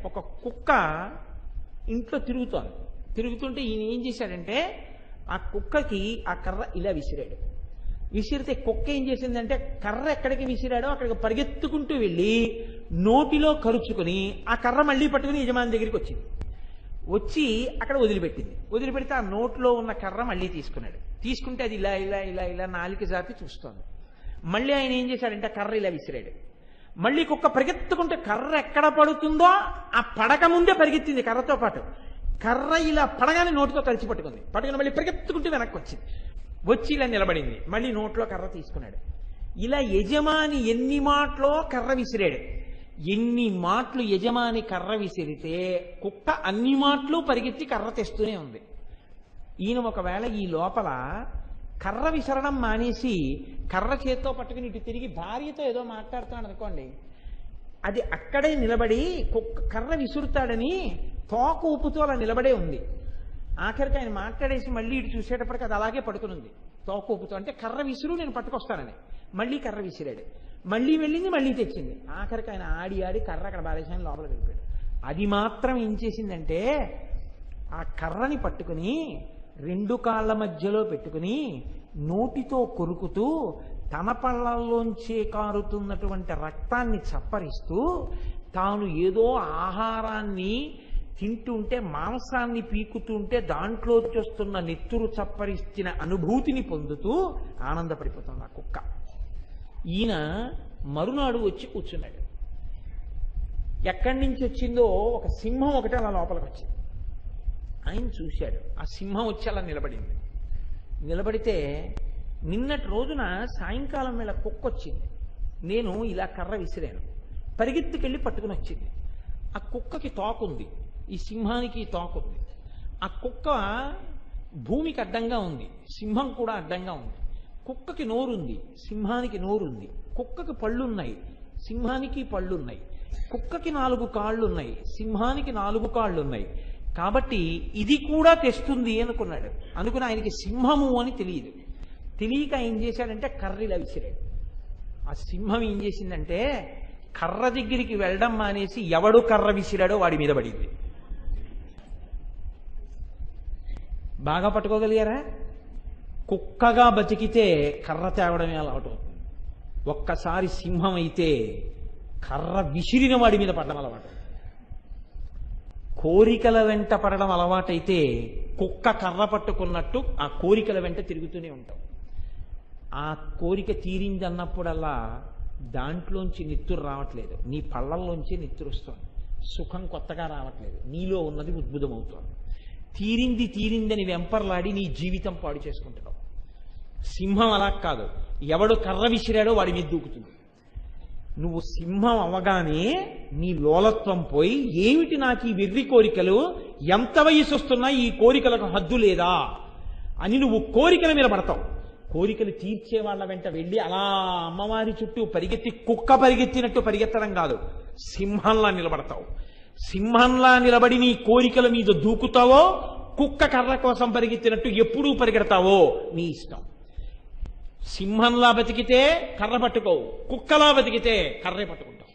ఒక కుక్క ఇంట్లో తిరుగుతుంటే ఈయన ఏం చేశాడంటే ఆ కుక్కకి ఆ కర్ర ఇలా విసిరాడు. విసిరితే కుక్క ఏం చేసిందంటే కర్ర ఎక్కడికి విసిరాడో అక్కడికి పరిగెత్తుకుంటూ వెళ్ళి నోటిలో కరుచుకుని ఆ కర్ర మళ్ళీ పట్టుకుని యజమాని దగ్గరికి వచ్చింది. వచ్చి అక్కడ వదిలిపెట్టింది. వదిలిపెడితే ఆ నోట్లో ఉన్న కర్ర మళ్ళీ తీసుకున్నాడు. తీసుకుంటే అది ఇలా ఇలా ఇలా ఇలా నాలిక జాపి చూస్తోంది. మళ్ళీ ఆయన ఏం చేశాడంటే కర్ర ఇలా విసిరాడు. మళ్ళీ కుక్క పరిగెత్తుకుంటే కర్ర ఎక్కడ పడుతుందో ఆ పడక ముందే పరిగెత్తింది కర్రతో పాటు. కర్ర ఇలా పడగానే నోటితో కలిసి పట్టుకుంది. పట్టుకుని మళ్ళీ పరిగెత్తుకుంటూ వెనక్కి వచ్చింది. వచ్చి ఇలా నిలబడింది. మళ్ళీ నోట్లో కర్ర తీసుకున్నాడు. ఇలా యజమాని ఎన్ని మాటలో కర్ర విసిరాడు. ఎన్ని మాటలు యజమాని కర్ర విసిరితే కుక్క అన్ని మాటలు పరిగెత్తి కర్ర తెస్తూనే ఉంది. ఈయన ఒకవేళ ఈ లోపల కర్ర విసరడం మానేసి కర్ర చేత్తో పట్టుకుని ఇటు తిరిగి భార్యతో ఏదో మాట్లాడుతున్నాడు అనుకోండి, అది అక్కడే నిలబడి కర్ర విసురుతాడని తోక ఊపుతూ అలా నిలబడే ఉంది. ఆఖరికి ఆయన మాట్లాడేసి మళ్ళీ ఇటు చూసేటప్పటికి అది అలాగే పడుకునుంది తోక ఊపుతూ. అంటే కర్ర విసురు నేను పట్టుకొస్తానని మళ్ళీ కర్ర విసిరాడు. మళ్ళీ వెళ్ళింది, మళ్ళీ తెచ్చింది. ఆఖరికి ఆయన ఆడి ఆడి కర్ర అక్కడ బాలేశాన్ని లోపలికి వెళ్ళిపోయాడు. అది మాత్రం ఏం చేసిందంటే ఆ కర్రని పట్టుకుని రెండు కాళ్ళ మధ్యలో పెట్టుకుని నోటితో కొరుకుతూ తన పళ్ళల్లోంచే కారుతున్నటువంటి రక్తాన్ని చప్పరిస్తూ తాను ఏదో ఆహారాన్ని తింటుంటే, మాంసాన్ని పీకుతుంటే దాంట్లో వస్తున్న నెత్తురు చప్పరిస్తున్న అనుభూతిని పొందుతూ ఆనందపడిపోతుంది ఆ కుక్క. ఈయన మరునాడు వచ్చి కూర్చున్నాడు. ఎక్కడి నుంచి వచ్చిందో ఒక సింహం ఒకటి అలా లోపలికి వచ్చింది. ఆయన చూశాడు. ఆ సింహం వచ్చి అలా నిలబడింది. నిలబడితే నిన్నటి రోజున సాయంకాలం వేళ కుక్క వచ్చింది. నేను ఇలా కర్ర విసిరాను, పరిగెత్తుకెళ్ళి పట్టుకుని వచ్చింది. ఆ కుక్కకి తోకుంది, ఈ సింహానికి తోకుంది. ఆ కుక్క భూమికి అడ్డంగా ఉంది, సింహం కూడా అడ్డంగా ఉంది. కుక్కకి నోరుంది, సింహానికి నోరుంది. కుక్కకి పళ్ళున్నాయి, సింహానికి పళ్ళున్నాయి. కుక్కకి 4 కాళ్ళున్నాయి, సింహానికి 4 కాళ్ళున్నాయి. కాబట్టి ఇది కూడా తెస్తుంది అనుకున్నాడు. అనుకుని ఆయనకి సింహము అని తెలియదు. తెలియక ఏం చేశాడంటే కర్రీలా విసిరాడు. ఆ సింహం ఏం చేసిందంటే కర్ర దగ్గరికి వెళ్ళడం మానేసి ఎవడు కర్ర విసిరాడో వాడి మీద పడింది. బాగా పట్టుకోగలిగారా? కుక్కగా బతికితే కర్ర తేవడమే అలవాటు అవుతుంది. ఒక్కసారి సింహం అయితే కర్ర విసిరిన వాడి మీద పడడం అలవాటు. కోరికల వెంట పడడం అలవాటైతే కుక్క కర్ర పట్టుకున్నట్టు ఆ కోరికల వెంట తిరుగుతూనే ఉంటాం. ఆ కోరిక తీరింది అన్నప్పుడల్లా దాంట్లోంచి నిత్తురు రావట్లేదు, నీ పళ్ళల్లోంచి నిత్తురు వస్తుంది. సుఖం కొత్తగా రావట్లేదు, నీలో ఉన్నది ఉద్భుతమవుతోంది. తీరిందని వెంపర్లాడి నీ జీవితం పాడు చేసుకుంటున్నావు. సింహం అలా కాదు, ఎవడు కర్ర విసిరాడో వాడి మీద దూకుతుంది. నువ్వు సింహం అవ్వగానే నీ లోలత్వం పోయి ఏమిటి నాకు ఈ వెర్రి కోరికలు, ఎంత వయసు వస్తున్నా ఈ కోరికలకు హద్దు లేదా అని నువ్వు కోరికల మీద పడతావు. కోరికలు తీర్చే వాళ్ళ వెంట వెళ్ళి అలా అమ్మవారి చుట్టూ పరిగెత్తి కుక్క పరిగెత్తినట్టు పరిగెత్తడం కాదు, సింహంలా నిలబడతావు. సింహంలా నిలబడి నీ కోరికల మీద దూకుతావో, కుక్క కర్ర కోసం పరిగెత్తినట్టు ఎప్పుడూ పరిగెడతావో నీ ఇష్టం. సింహంలా బతికితే కర్ర పట్టుకోవు, కుక్కలా బతికితే కర్రే పట్టుకుంటావు.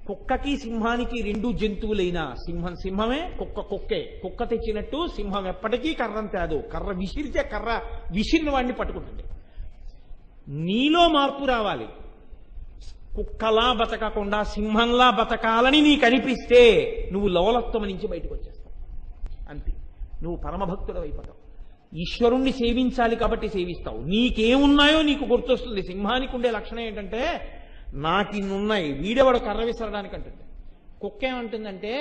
కుక్కకి సింహానికి 2 జంతువులైనా సింహమే, కుక్కే. కుక్క తెచ్చినట్టు సింహం ఎప్పటికీ కర్రం తేదు. కర్ర విసిరితే కర్ర విసిరిన వాడిని పట్టుకుంటుంది. నీలో మార్పు రావాలి. కుక్కలా బతకకుండా సింహంలా బతకాలని నీకు అనిపిస్తే నువ్వు లోలత్వం నుంచి బయటకు వచ్చేస్తావు. అంతే, నువ్వు పరమభక్తుడు అయిపోతావు. ఈశ్వరుణ్ణి సేవించాలి కాబట్టి సేవిస్తావు. నీకేమున్నాయో నీకు గుర్తొస్తుంది. సింహానికి ఉండే లక్షణం ఏంటంటే నాకు ఇన్నున్నాయి, వీడెవడు కర్ర విసరడానికి అంటుంది. కుక్క ఏమంటుందంటే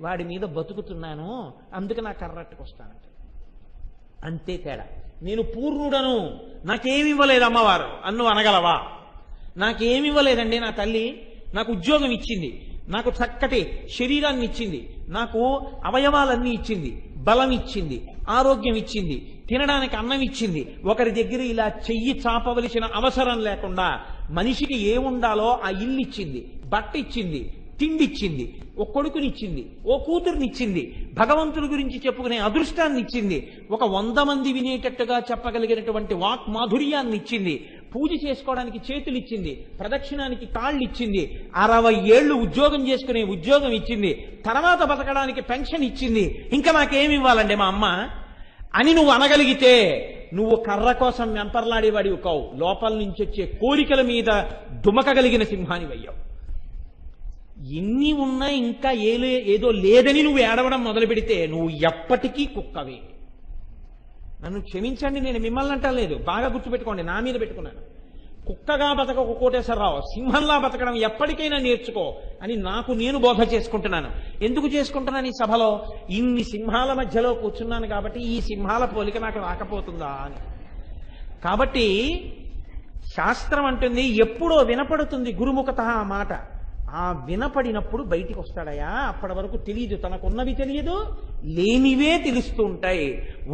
వాడి మీద బతుకుతున్నాను అందుకు నా కర్రట్టుకొస్తానంట. అంతే తేడా. నేను పూర్ణుడను, నాకేమివ్వలేదు అమ్మవారు అన్ను అనగలవా? నాకేమివ్వలేదండి నా తల్లి, నాకు ఉద్యోగం ఇచ్చింది, నాకు చక్కటి శరీరాన్ని ఇచ్చింది, నాకు అవయవాలన్నీ ఇచ్చింది, బలం ఇచ్చింది, ఆరోగ్యం ఇచ్చింది, తినడానికి అన్నం ఇచ్చింది. ఒకరి దగ్గర ఇలా చెయ్యి చాపవలసిన అవసరం లేకుండా మనిషికి ఏముండాలో ఆ ఇల్లు ఇచ్చింది, బట్ట ఇచ్చింది, తిండి ఇచ్చింది, ఓ కొడుకునిచ్చింది, ఓ కూతురునిచ్చింది, భగవంతుడి గురించి చెప్పుకునే అదృష్టాన్ని ఇచ్చింది, ఒక 100 మంది వినేటట్టుగా చెప్పగలిగినటువంటి వాక్ మాధుర్యాన్ని ఇచ్చింది, పూజ చేసుకోవడానికి చేతులు ఇచ్చింది, ప్రదక్షిణానికి కాళ్ళు ఇచ్చింది, 60 ఏళ్లు ఉద్యోగం చేసుకునే ఉద్యోగం ఇచ్చింది, తర్వాత బతకడానికి పెన్షన్ ఇచ్చింది. ఇంకా నాకేమి ఇవ్వాలండి మా అమ్మ అని నువ్వు అనగలిగితే నువ్వు కర్ర కోసం వెంపర్లాడేవాడివి కావు, లోపల నుంచి వచ్చే కోరికల మీద దుమకగలిగిన సింహాని వయ్యావు. ఎన్ని ఉన్నా ఇంకా ఏదో లేదని నువ్వు ఏడవడం మొదలు పెడితే నువ్వు ఎప్పటికీ కుక్కవే. నన్ను క్షమించండి, నేను మిమ్మల్ని అంటలేదు, బాగా గుర్తుపెట్టుకోండి, నా మీద పెట్టుకున్నాను. కుక్కగా బతక కోటేశ్వరరావు, సింహంలా బతకడం ఎప్పటికైనా నేర్చుకో అని నాకు నేను బోధ చేసుకుంటున్నాను. ఎందుకు చేసుకుంటున్నాను? ఈ సభలో ఇన్ని సింహాల మధ్యలో కూర్చున్నాను కాబట్టి ఈ సింహాల పోలిక నాకు రాకపోతుందా అని. కాబట్టి శాస్త్రం అంటుంది ఎప్పుడో వినపడుతుంది గురుముఖత ఆ మాట. ఆ వినపడినప్పుడు బయటికి వస్తాడయా. అప్పటి వరకు తెలియదు, తనకున్నవి తెలియదు, లేనివే తెలుస్తూ ఉంటాయి.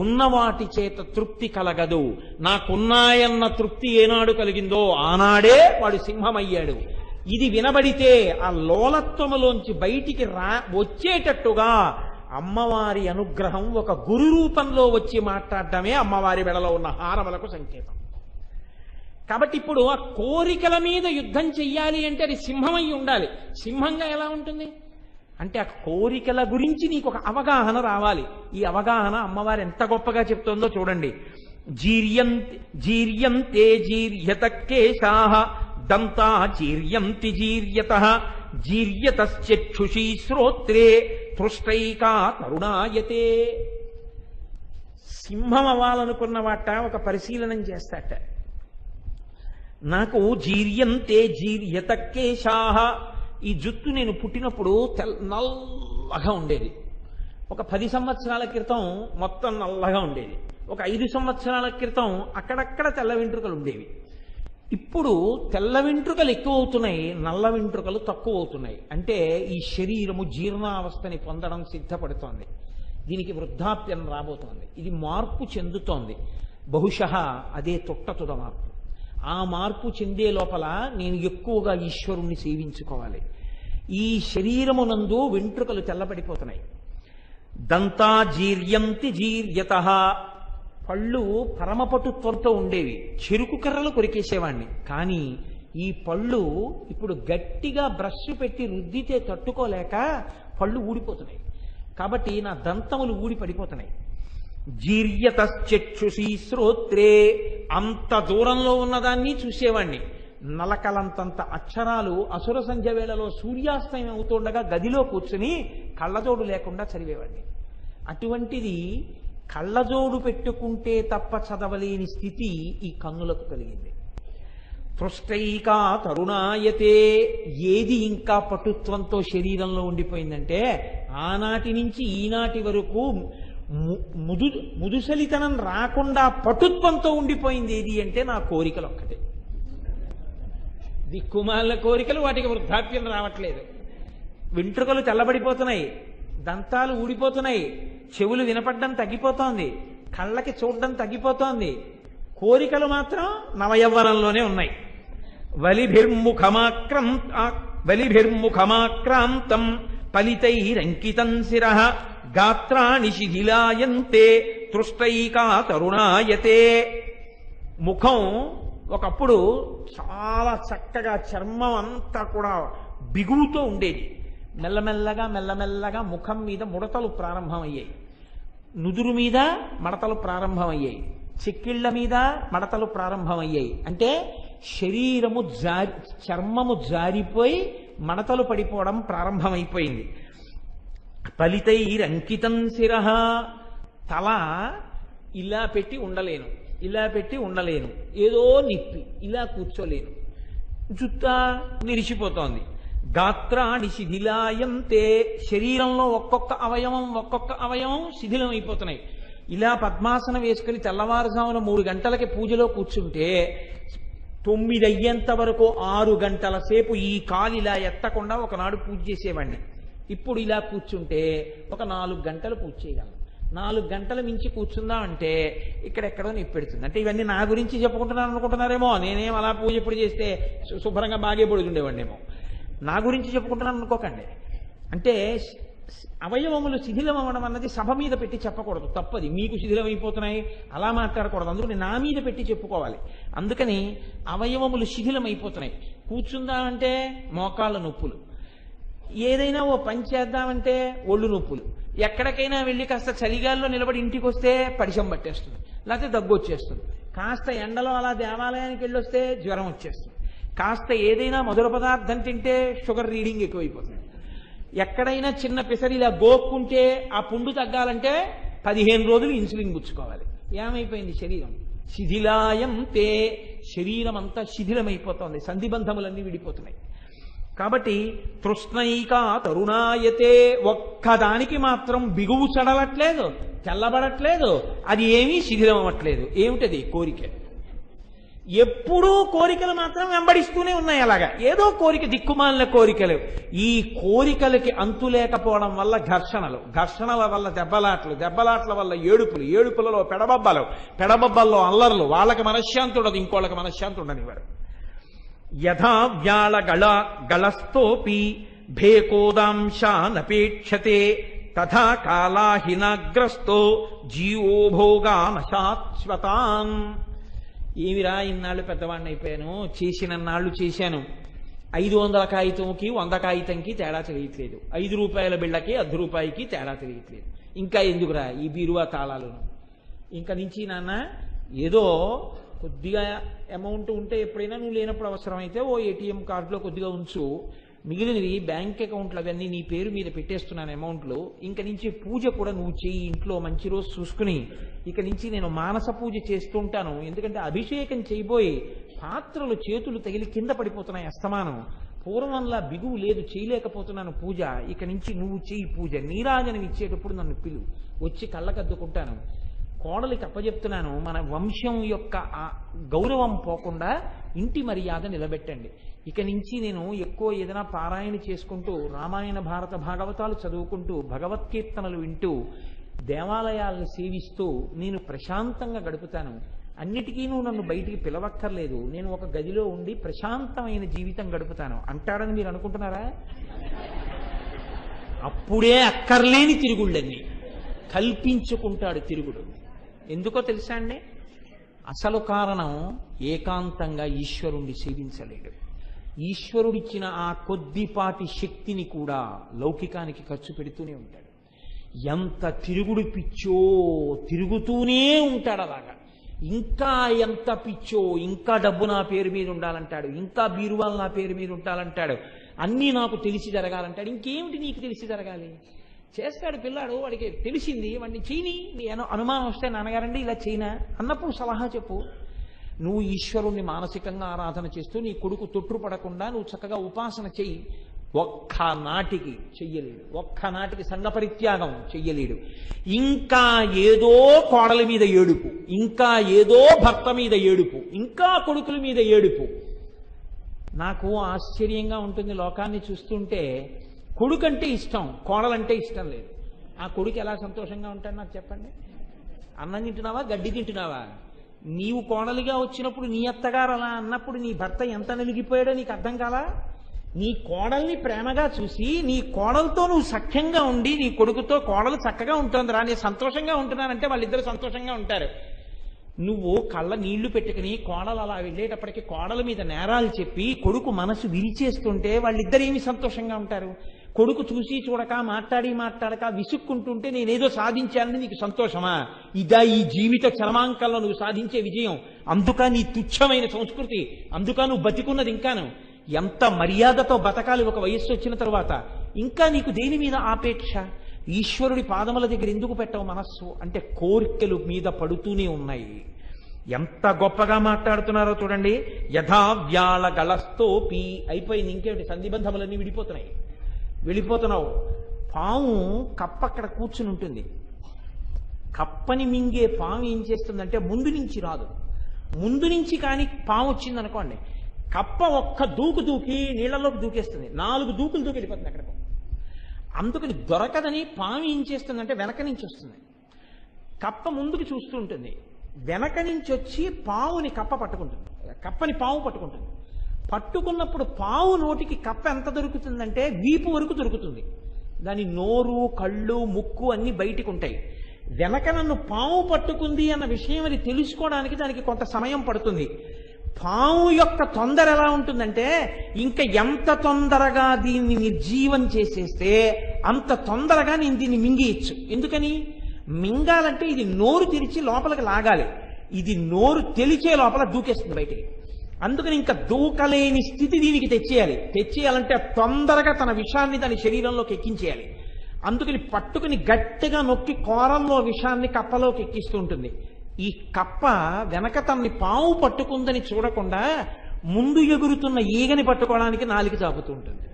ఉన్న వాటి చేత తృప్తి కలగదు. నాకున్నాయన్న తృప్తి ఏనాడు కలిగిందో ఆనాడే వాడు సింహమయ్యాడు. ఇది వినబడితే ఆ లోలత్వములోంచి బయటికి వచ్చేటట్టుగా అమ్మవారి అనుగ్రహం ఒక గురు రూపంలో వచ్చి మాట్లాడటమే అమ్మవారి మెడలో ఉన్న హారములకు సంకేతం. కాబట్టి ఇప్పుడు ఆ కోరికల మీద యుద్ధం చెయ్యాలి అంటే అది సింహమై ఉండాలి. సింహంగా ఎలా ఉంటుంది అంటే ఆ కోరికల గురించి నీకు ఒక అవగాహన రావాలి. ఈ అవగాహన అమ్మవారు ఎంత గొప్పగా చెప్తోందో చూడండి. జీర్యంతే జీర్యత కేశాః దంతా జీర్యంతి జీర్యతః జీర్యతశ్చక్షుషీ శ్రోత్రే తృష్టైకా తరుణాయతే. సింహం అవ్వాలనుకున్న వాట ఒక పరిశీలనం చేస్తాట. నాకు జీర్యంతే జీర్యత కేశాః, ఈ జుట్టు నేను పుట్టినప్పుడు నల్లగా ఉండేది. ఒక 10 సంవత్సరాల క్రితం మొత్తం నల్లగా ఉండేది. ఒక 5 సంవత్సరాల క్రితం అక్కడక్కడ తెల్ల వెంట్రుకలు ఉండేవి. ఇప్పుడు తెల్ల వెంట్రుకలు ఎక్కువ అవుతున్నాయి, నల్ల వెంట్రుకలు తక్కువ అవుతున్నాయి. అంటే ఈ శరీరము జీర్ణావస్థని పొందడం సిద్ధపడుతోంది. దీనికి వృద్ధాప్యం రాబోతోంది. ఇది మార్పు చెందుతోంది. బహుశः అదే తొట్టతుద మార్పు. ఆ మార్పు చెందే లోపల నేను ఎక్కువగా ఈశ్వరుణ్ణి సేవించుకోవాలి. ఈ శరీరమునందు వెంట్రుకలు తెల్లబడిపోతున్నాయి. దంతా జీర్యంతి జీర్యతః, పళ్ళు పరమపటుత్వంతో ఉండేవి, చెరుకు కర్రలు కొరికేసేవాణ్ణి. కానీ ఈ పళ్ళు ఇప్పుడు గట్టిగా బ్రష్ పెట్టి రుద్దితే తట్టుకోలేక పళ్ళు ఊడిపోతున్నాయి. కాబట్టి నా దంతములు ఊడి పడిపోతున్నాయి. జీర్యతశ్చక్షుషీ శ్రోత్రే, అంత దూరంలో ఉన్నదాన్ని చూసేవాణ్ణి. నలకలంతంత అక్షరాలు అసుర సంధ్య వేళలో సూర్యాస్తమయం అవుతుండగా గదిలో కూర్చుని కళ్ళజోడు లేకుండా చదివేవాడిని. అటువంటిది కళ్ళజోడు పెట్టుకుంటే తప్ప చదవలేని స్థితి ఈ కన్నులకు కలిగింది. పృష్టైకా తరుణాయతే, ఏది ఇంకా పటుత్వంతో శరీరంలో ఉండిపోయిందంటే ఆనాటి నుంచి ఈనాటి వరకు ముదుసలితనం రాకుండా పటుత్వంతో ఉండిపోయింది ఏది అంటే నా కోరికలు ఒక్కటే. దిక్కుమాల కోరికలు, వాటికి వృద్ధాప్యం రావట్లేదు. వెంట్రుకలు తెల్లబడిపోతున్నాయి, దంతాలు ఊడిపోతున్నాయి, చెవులు వినపడ్డం తగ్గిపోతోంది, కళ్ళకి చూడడం తగ్గిపోతోంది. కోరికలు మాత్రం నవయవ్వనంలోనే ఉన్నాయి. వలిభిర్ముఖమాక్రాంతం ఫలితైరంకితం శిరః గాత్రాణి శిథిలాయంతే తృష్టైకా తరుణాయతే. ముఖం ఒకప్పుడు చాలా చక్కగా చర్మం అంతా కూడా బిగువుతో ఉండేది. మెల్లమెల్లగా మెల్లమెల్లగా ముఖం మీద ముడతలు ప్రారంభమయ్యాయి, నుదురు మీద మడతలు ప్రారంభమయ్యాయి, చెక్కిళ్ల మీద మడతలు ప్రారంభమయ్యాయి. అంటే శరీరము చర్మము జారిపోయి మడతలు పడిపోవడం ప్రారంభమైపోయింది. ఫలితైరంకితం శిరః, తల ఇలా పెట్టి ఉండలేను, ఇలా పెట్టి ఉండలేను, ఏదో నిప్పి ఇలా కూర్చోలేను, జుత్తా నిలిచిపోతోంది. గాత్రాణి శిథిలాయంతే, శరీరంలో ఒక్కొక్క అవయవం శిథిలం అయిపోతున్నాయి. ఇలా పద్మాసనం వేసుకుని తెల్లవారుజామున 3 గంటలకి పూజలో కూర్చుంటే 9 అయ్యేంత వరకు 6 గంటల సేపు ఈ కాలు ఇలా ఎత్తకుండా ఒకనాడు పూజ చేసేవాడిని. ఇప్పుడు ఇలా కూర్చుంటే ఒక 4 గంటలు పూజ చేయగలను. 4 గంటల మించి కూర్చుందా అంటే ఇక్కడెక్కడో నిప్పెడుతుంది. అంటే ఇవన్నీ నా గురించి చెప్పుకుంటున్నాను అనుకుంటున్నారేమో, నేనేం అలా పూజ ఎప్పుడు చేస్తే శుభ్రంగా బాగే పొడుగుండేవాడినేమో. నా గురించి చెప్పుకుంటున్నాను అనుకోకండి. అంటే అవయవములు శిథిలమవడం అన్నది సభ మీద పెట్టి చెప్పకూడదు, తప్పది. మీకు శిథిలమైపోతున్నాయి అలా మాట్లాడకూడదు, అందుకని నా మీద పెట్టి చెప్పుకోవాలి. అందుకని అవయవములు శిథిలమైపోతున్నాయి. కూర్చుందామంటే మోకాళ్ళ నొప్పులు, ఏదైనా ఓ పని చేద్దామంటే ఒళ్ళు నొప్పులు, ఎక్కడికైనా వెళ్ళి కాస్త చలిగాల్లో నిలబడి ఇంటికి వస్తే పరిశం పట్టేస్తుంది, లేకపోతే దగ్గు వచ్చేస్తుంది, కాస్త ఎండలో అలా దేవాలయానికి వెళ్ళి వస్తే జ్వరం వచ్చేస్తుంది, కాస్త ఏదైనా మధుర పదార్థం తింటే షుగర్ రీడింగ్ ఎక్కువైపోతుంది, ఎక్కడైనా చిన్న పిసరి ఇలా గోక్కుంటే ఆ పుండు తగ్గాలంటే 15 రోజులు ఇన్సులిన్ పుచ్చుకోవాలి. ఏమైపోయింది శరీరం? శిథిలాయంతే, శరీరం అంతా శిథిలమైపోతుంది, సంధిబంధములన్నీ విడిపోతున్నాయి. కాబట్టి తృష్ణైకా తరుణాయతే, ఒక్కదానికి మాత్రం బిగువు చడలట్లేదు, తెల్లబడట్లేదు, అది ఏమీ శిథిలం అవ్వట్లేదు. ఏమిటది? కోరిక. ఎప్పుడూ కోరికలు మాత్రం వెంబడిస్తూనే ఉన్నాయి. అలాగా ఏదో కోరిక, దిక్కుమాలిన కోరికలు. ఈ కోరికలకి అంతు లేకపోవడం వల్ల ఘర్షణలు, ఘర్షణల వల్ల దెబ్బలాట్లు, దెబ్బలాట్ల వల్ల ఏడుపులు, ఏడుపులలో పెడబబ్బలు, పెడబబ్బల్లో అల్లర్లు. వాళ్ళకి మనశ్శాంతి ఉండదు, ఇంకోళ్ళకి మనశ్శాంతి ఉండనివారు. యథా వ్యాళ గళస్థోపి భేకోదాంశానపేక్షతే తథా కాలాహినాగ్రస్తో జీవో భోగాన శాశ్వతాన్. ఏమిరా ఇన్నాళ్ళు పెద్దవాడిని అయిపోయాను, చేసిన నాళ్ళు చేశాను, 500 కాగితంకి 100 కాగితంకి తేడా తెలియట్లేదు, 5 రూపాయల బిళ్ళకి 10 రూపాయికి తేడా తెలియట్లేదు, ఇంకా ఎందుకురా ఈ బీరువా తాళాలను. ఇంకా నుంచి నాన్న ఏదో కొద్దిగా అమౌంట్ ఉంటే ఎప్పుడైనా నువ్వు లేనప్పుడు అవసరమైతే ఓ ఏటీఎం కార్డులో కొద్దిగా ఉంచు, మిగిలినవి బ్యాంక్ అకౌంట్లు అవన్నీ నీ పేరు మీద పెట్టేస్తున్నాను అమౌంట్లు. ఇంక నుంచి పూజ కూడా నువ్వు చెయ్యి, ఇంట్లో మంచి రోజు చూసుకుని. ఇక నుంచి నేను మానస పూజ చేస్తూ ఉంటాను, ఎందుకంటే అభిషేకం చేయబోయి పాత్రలు చేతులు తగిలి కింద పడిపోతున్నాయి అస్తమానం. పూర్వంలా బిగువు లేదు, చేయలేకపోతున్నాను పూజ. ఇక నుంచి నువ్వు చెయ్యి పూజ. నీరాజనం ఇచ్చేటప్పుడు నన్ను పిలు, వచ్చి కళ్ళకద్దుకుంటాను. కోడలికి అప్పచెప్తున్నాను, మన వంశం యొక్క గౌరవం పోకుండా ఇంటి మర్యాద నిలబెట్టండి. ఇక నుంచి నేను ఎక్కువ ఏదైనా పారాయణ చేసుకుంటూ, రామాయణ భారత భాగవతాలు చదువుకుంటూ, భగవత్కీర్తనలు వింటూ, దేవాలయాలను సేవిస్తూ నేను ప్రశాంతంగా గడుపుతాను అన్నిటికీ నువ్వు నన్ను బయటికి పిలవక్కర్లేదు, నేను ఒక గదిలో ఉండి ప్రశాంతమైన జీవితం గడుపుతాను అంటాడని మీరు అనుకుంటున్నారా? అప్పుడే అక్కర్లేని తిరుగుళ్ళన్నీ కల్పించుకుంటాడు తిరుగుడు. ఎందుకో తెలుసా అండి? అసలు కారణం ఏకాంతంగా ఈశ్వరుణ్ణి సేవించలేడు. ఈశ్వరుడిచ్చిన ఆ కొద్దిపాటి శక్తిని కూడా లౌకికానికి ఖర్చు పెడుతూనే ఉంటాడు. ఎంత తిరుగుడు పిచ్చో, తిరుగుతూనే ఉంటాడు అలాగా. ఇంకా ఎంత పిచ్చో, ఇంకా డబ్బు నా పేరు మీద ఉండాలంటాడు, ఇంకా బీరువాలు నా పేరు మీద ఉండాలంటాడు, అన్నీ నాకు తెలిసి జరగాలంటాడు. ఇంకేమిటి నీకు తెలిసి జరగాలి? చేస్తాడు పిల్లాడు, వాడికి తెలిసింది, వాడిని చేయని. నీ అనుమానం వస్తే నాన్నగారండి ఇలా చేయనా అన్నప్పుడు సలహా చెప్పు. నువ్వు ఈశ్వరుణ్ణి మానసికంగా ఆరాధన చేస్తూ నీ కొడుకు తొట్టుపడకుండా నువ్వు చక్కగా ఉపాసన చెయ్యి. ఒక్కనాటికి చెయ్యలేడు, ఒక్కనాటికి సంఘ పరిత్యాగం చెయ్యలేడు. ఇంకా ఏదో కోడల మీద ఏడుపు, ఇంకా ఏదో భర్త మీద ఏడుపు, ఇంకా కొడుకుల మీద ఏడుపు. నాకు ఆశ్చర్యంగా ఉంటుంది లోకాన్ని చూస్తుంటే. కొడుకంటే ఇష్టం, కోడలంటే ఇష్టం లేదు. ఆ కొడుకు ఎలా సంతోషంగా ఉంటాడు నాకు చెప్పండి? అన్నం తింటున్నావా, గడ్డి తింటున్నావా? నీవు కోడలిగా వచ్చినప్పుడు నీ అత్తగారు అలా అన్నప్పుడు నీ భర్త ఎంత నలిగిపోయాడో నీకు అర్థం కాలా? నీ కోడల్ని ప్రేమగా చూసి నీ కోడలతో నువ్వు సఖ్యంగా ఉండి నీ కొడుకుతో కోడలు చక్కగా ఉంటుందిరా, నేను సంతోషంగా ఉంటున్నానంటే వాళ్ళిద్దరు సంతోషంగా ఉంటారు. నువ్వు కళ్ళ నీళ్లు పెట్టుకుని కోడలు అలా వెళ్ళేటప్పటికి కోడల మీద నేరాలు చెప్పి కొడుకు మనసు విరిచేస్తుంటే వాళ్ళిద్దరేమి సంతోషంగా ఉంటారు? కొడుకు చూసి చూడక మాట్లాడక విసుక్కుంటుంటే నేనేదో సాధించాలని నీకు సంతోషమా? ఇదా ఈ జీవిత చరమాంకంలో నువ్వు సాధించే విజయం? అందుక నీ తుచ్చమైన సంస్కృతి, అందుక నువ్వు బతికున్నది ఇంకాను. ఎంత మర్యాదతో బతకాలి ఒక వయస్సు వచ్చిన తరువాత. ఇంకా నీకు దేని మీద ఆపేక్ష? ఈశ్వరుడి పాదముల దగ్గర ఎందుకు పెట్టవు మనస్సు అంటే కోరికలు మీద పడుతూనే ఉన్నాయి. ఎంత గొప్పగా మాట్లాడుతున్నారో చూడండి. యథావ్యాళ గళస్తోపి అయిపోయింది, ఇంకేమిటి? సంధిబంధములన్నీ వెళ్ళిపోతున్నావు. పాము కప్ప అక్కడ కూర్చుని ఉంటుంది. కప్పని మింగే పాము ఏం చేస్తుందంటే ముందు నుంచి రాదు. ముందు నుంచి కానీ పాము వచ్చింది అనుకోండి, కప్ప ఒక్క దూకు దూకి నీళ్లలోకి దూకేస్తుంది, 4 దూకులు దూకి వెళ్ళిపోతుంది అక్కడికి. అందుకని దొరకదని పాము ఏం చేస్తుందంటే వెనక నుంచి వస్తుంది. కప్ప ముందుకు చూస్తూ ఉంటుంది, వెనక నుంచి వచ్చి పావుని కప్పని పాము పట్టుకుంటుంది. పట్టుకున్నప్పుడు పావు నోటికి కప్ప ఎంత దొరుకుతుందంటే వీపు వరకు దొరుకుతుంది. దాని నోరు, కళ్ళు, ముక్కు అన్ని బయటికి ఉంటాయి. వెనక నన్ను పాము పట్టుకుంది అన్న విషయం అది తెలుసుకోవడానికి దానికి కొంత సమయం పడుతుంది. పాము యొక్క తొందర ఎలా ఉంటుందంటే ఇంకా ఎంత తొందరగా దీన్ని నిర్జీవం చేసేస్తే అంత తొందరగా నేను దీన్ని మింగేయచ్చు. ఎందుకని? మింగాలంటే ఇది నోరు తెరిచి లోపలికి లాగాలి, ఇది నోరు తెలిచే లోపల దూకేస్తుంది బయటికి. అందుకని ఇంకా దూకలేని స్థితి దీనికి తెచ్చేయాలంటే తొందరగా తన విషాన్ని దాని శరీరంలోకి ఎక్కించేయాలి. అందుకని పట్టుకుని గట్టిగా నొక్కి కోరంలో విషాన్ని కప్పలోకి ఎక్కిస్తూ ఉంటుంది. ఈ కప్ప వెనక తనని పాము పట్టుకుందని చూడకుండా ముందు ఎగురుతున్న ఈగని పట్టుకోవడానికి నాలిక చాపుతూ ఉంటుంది.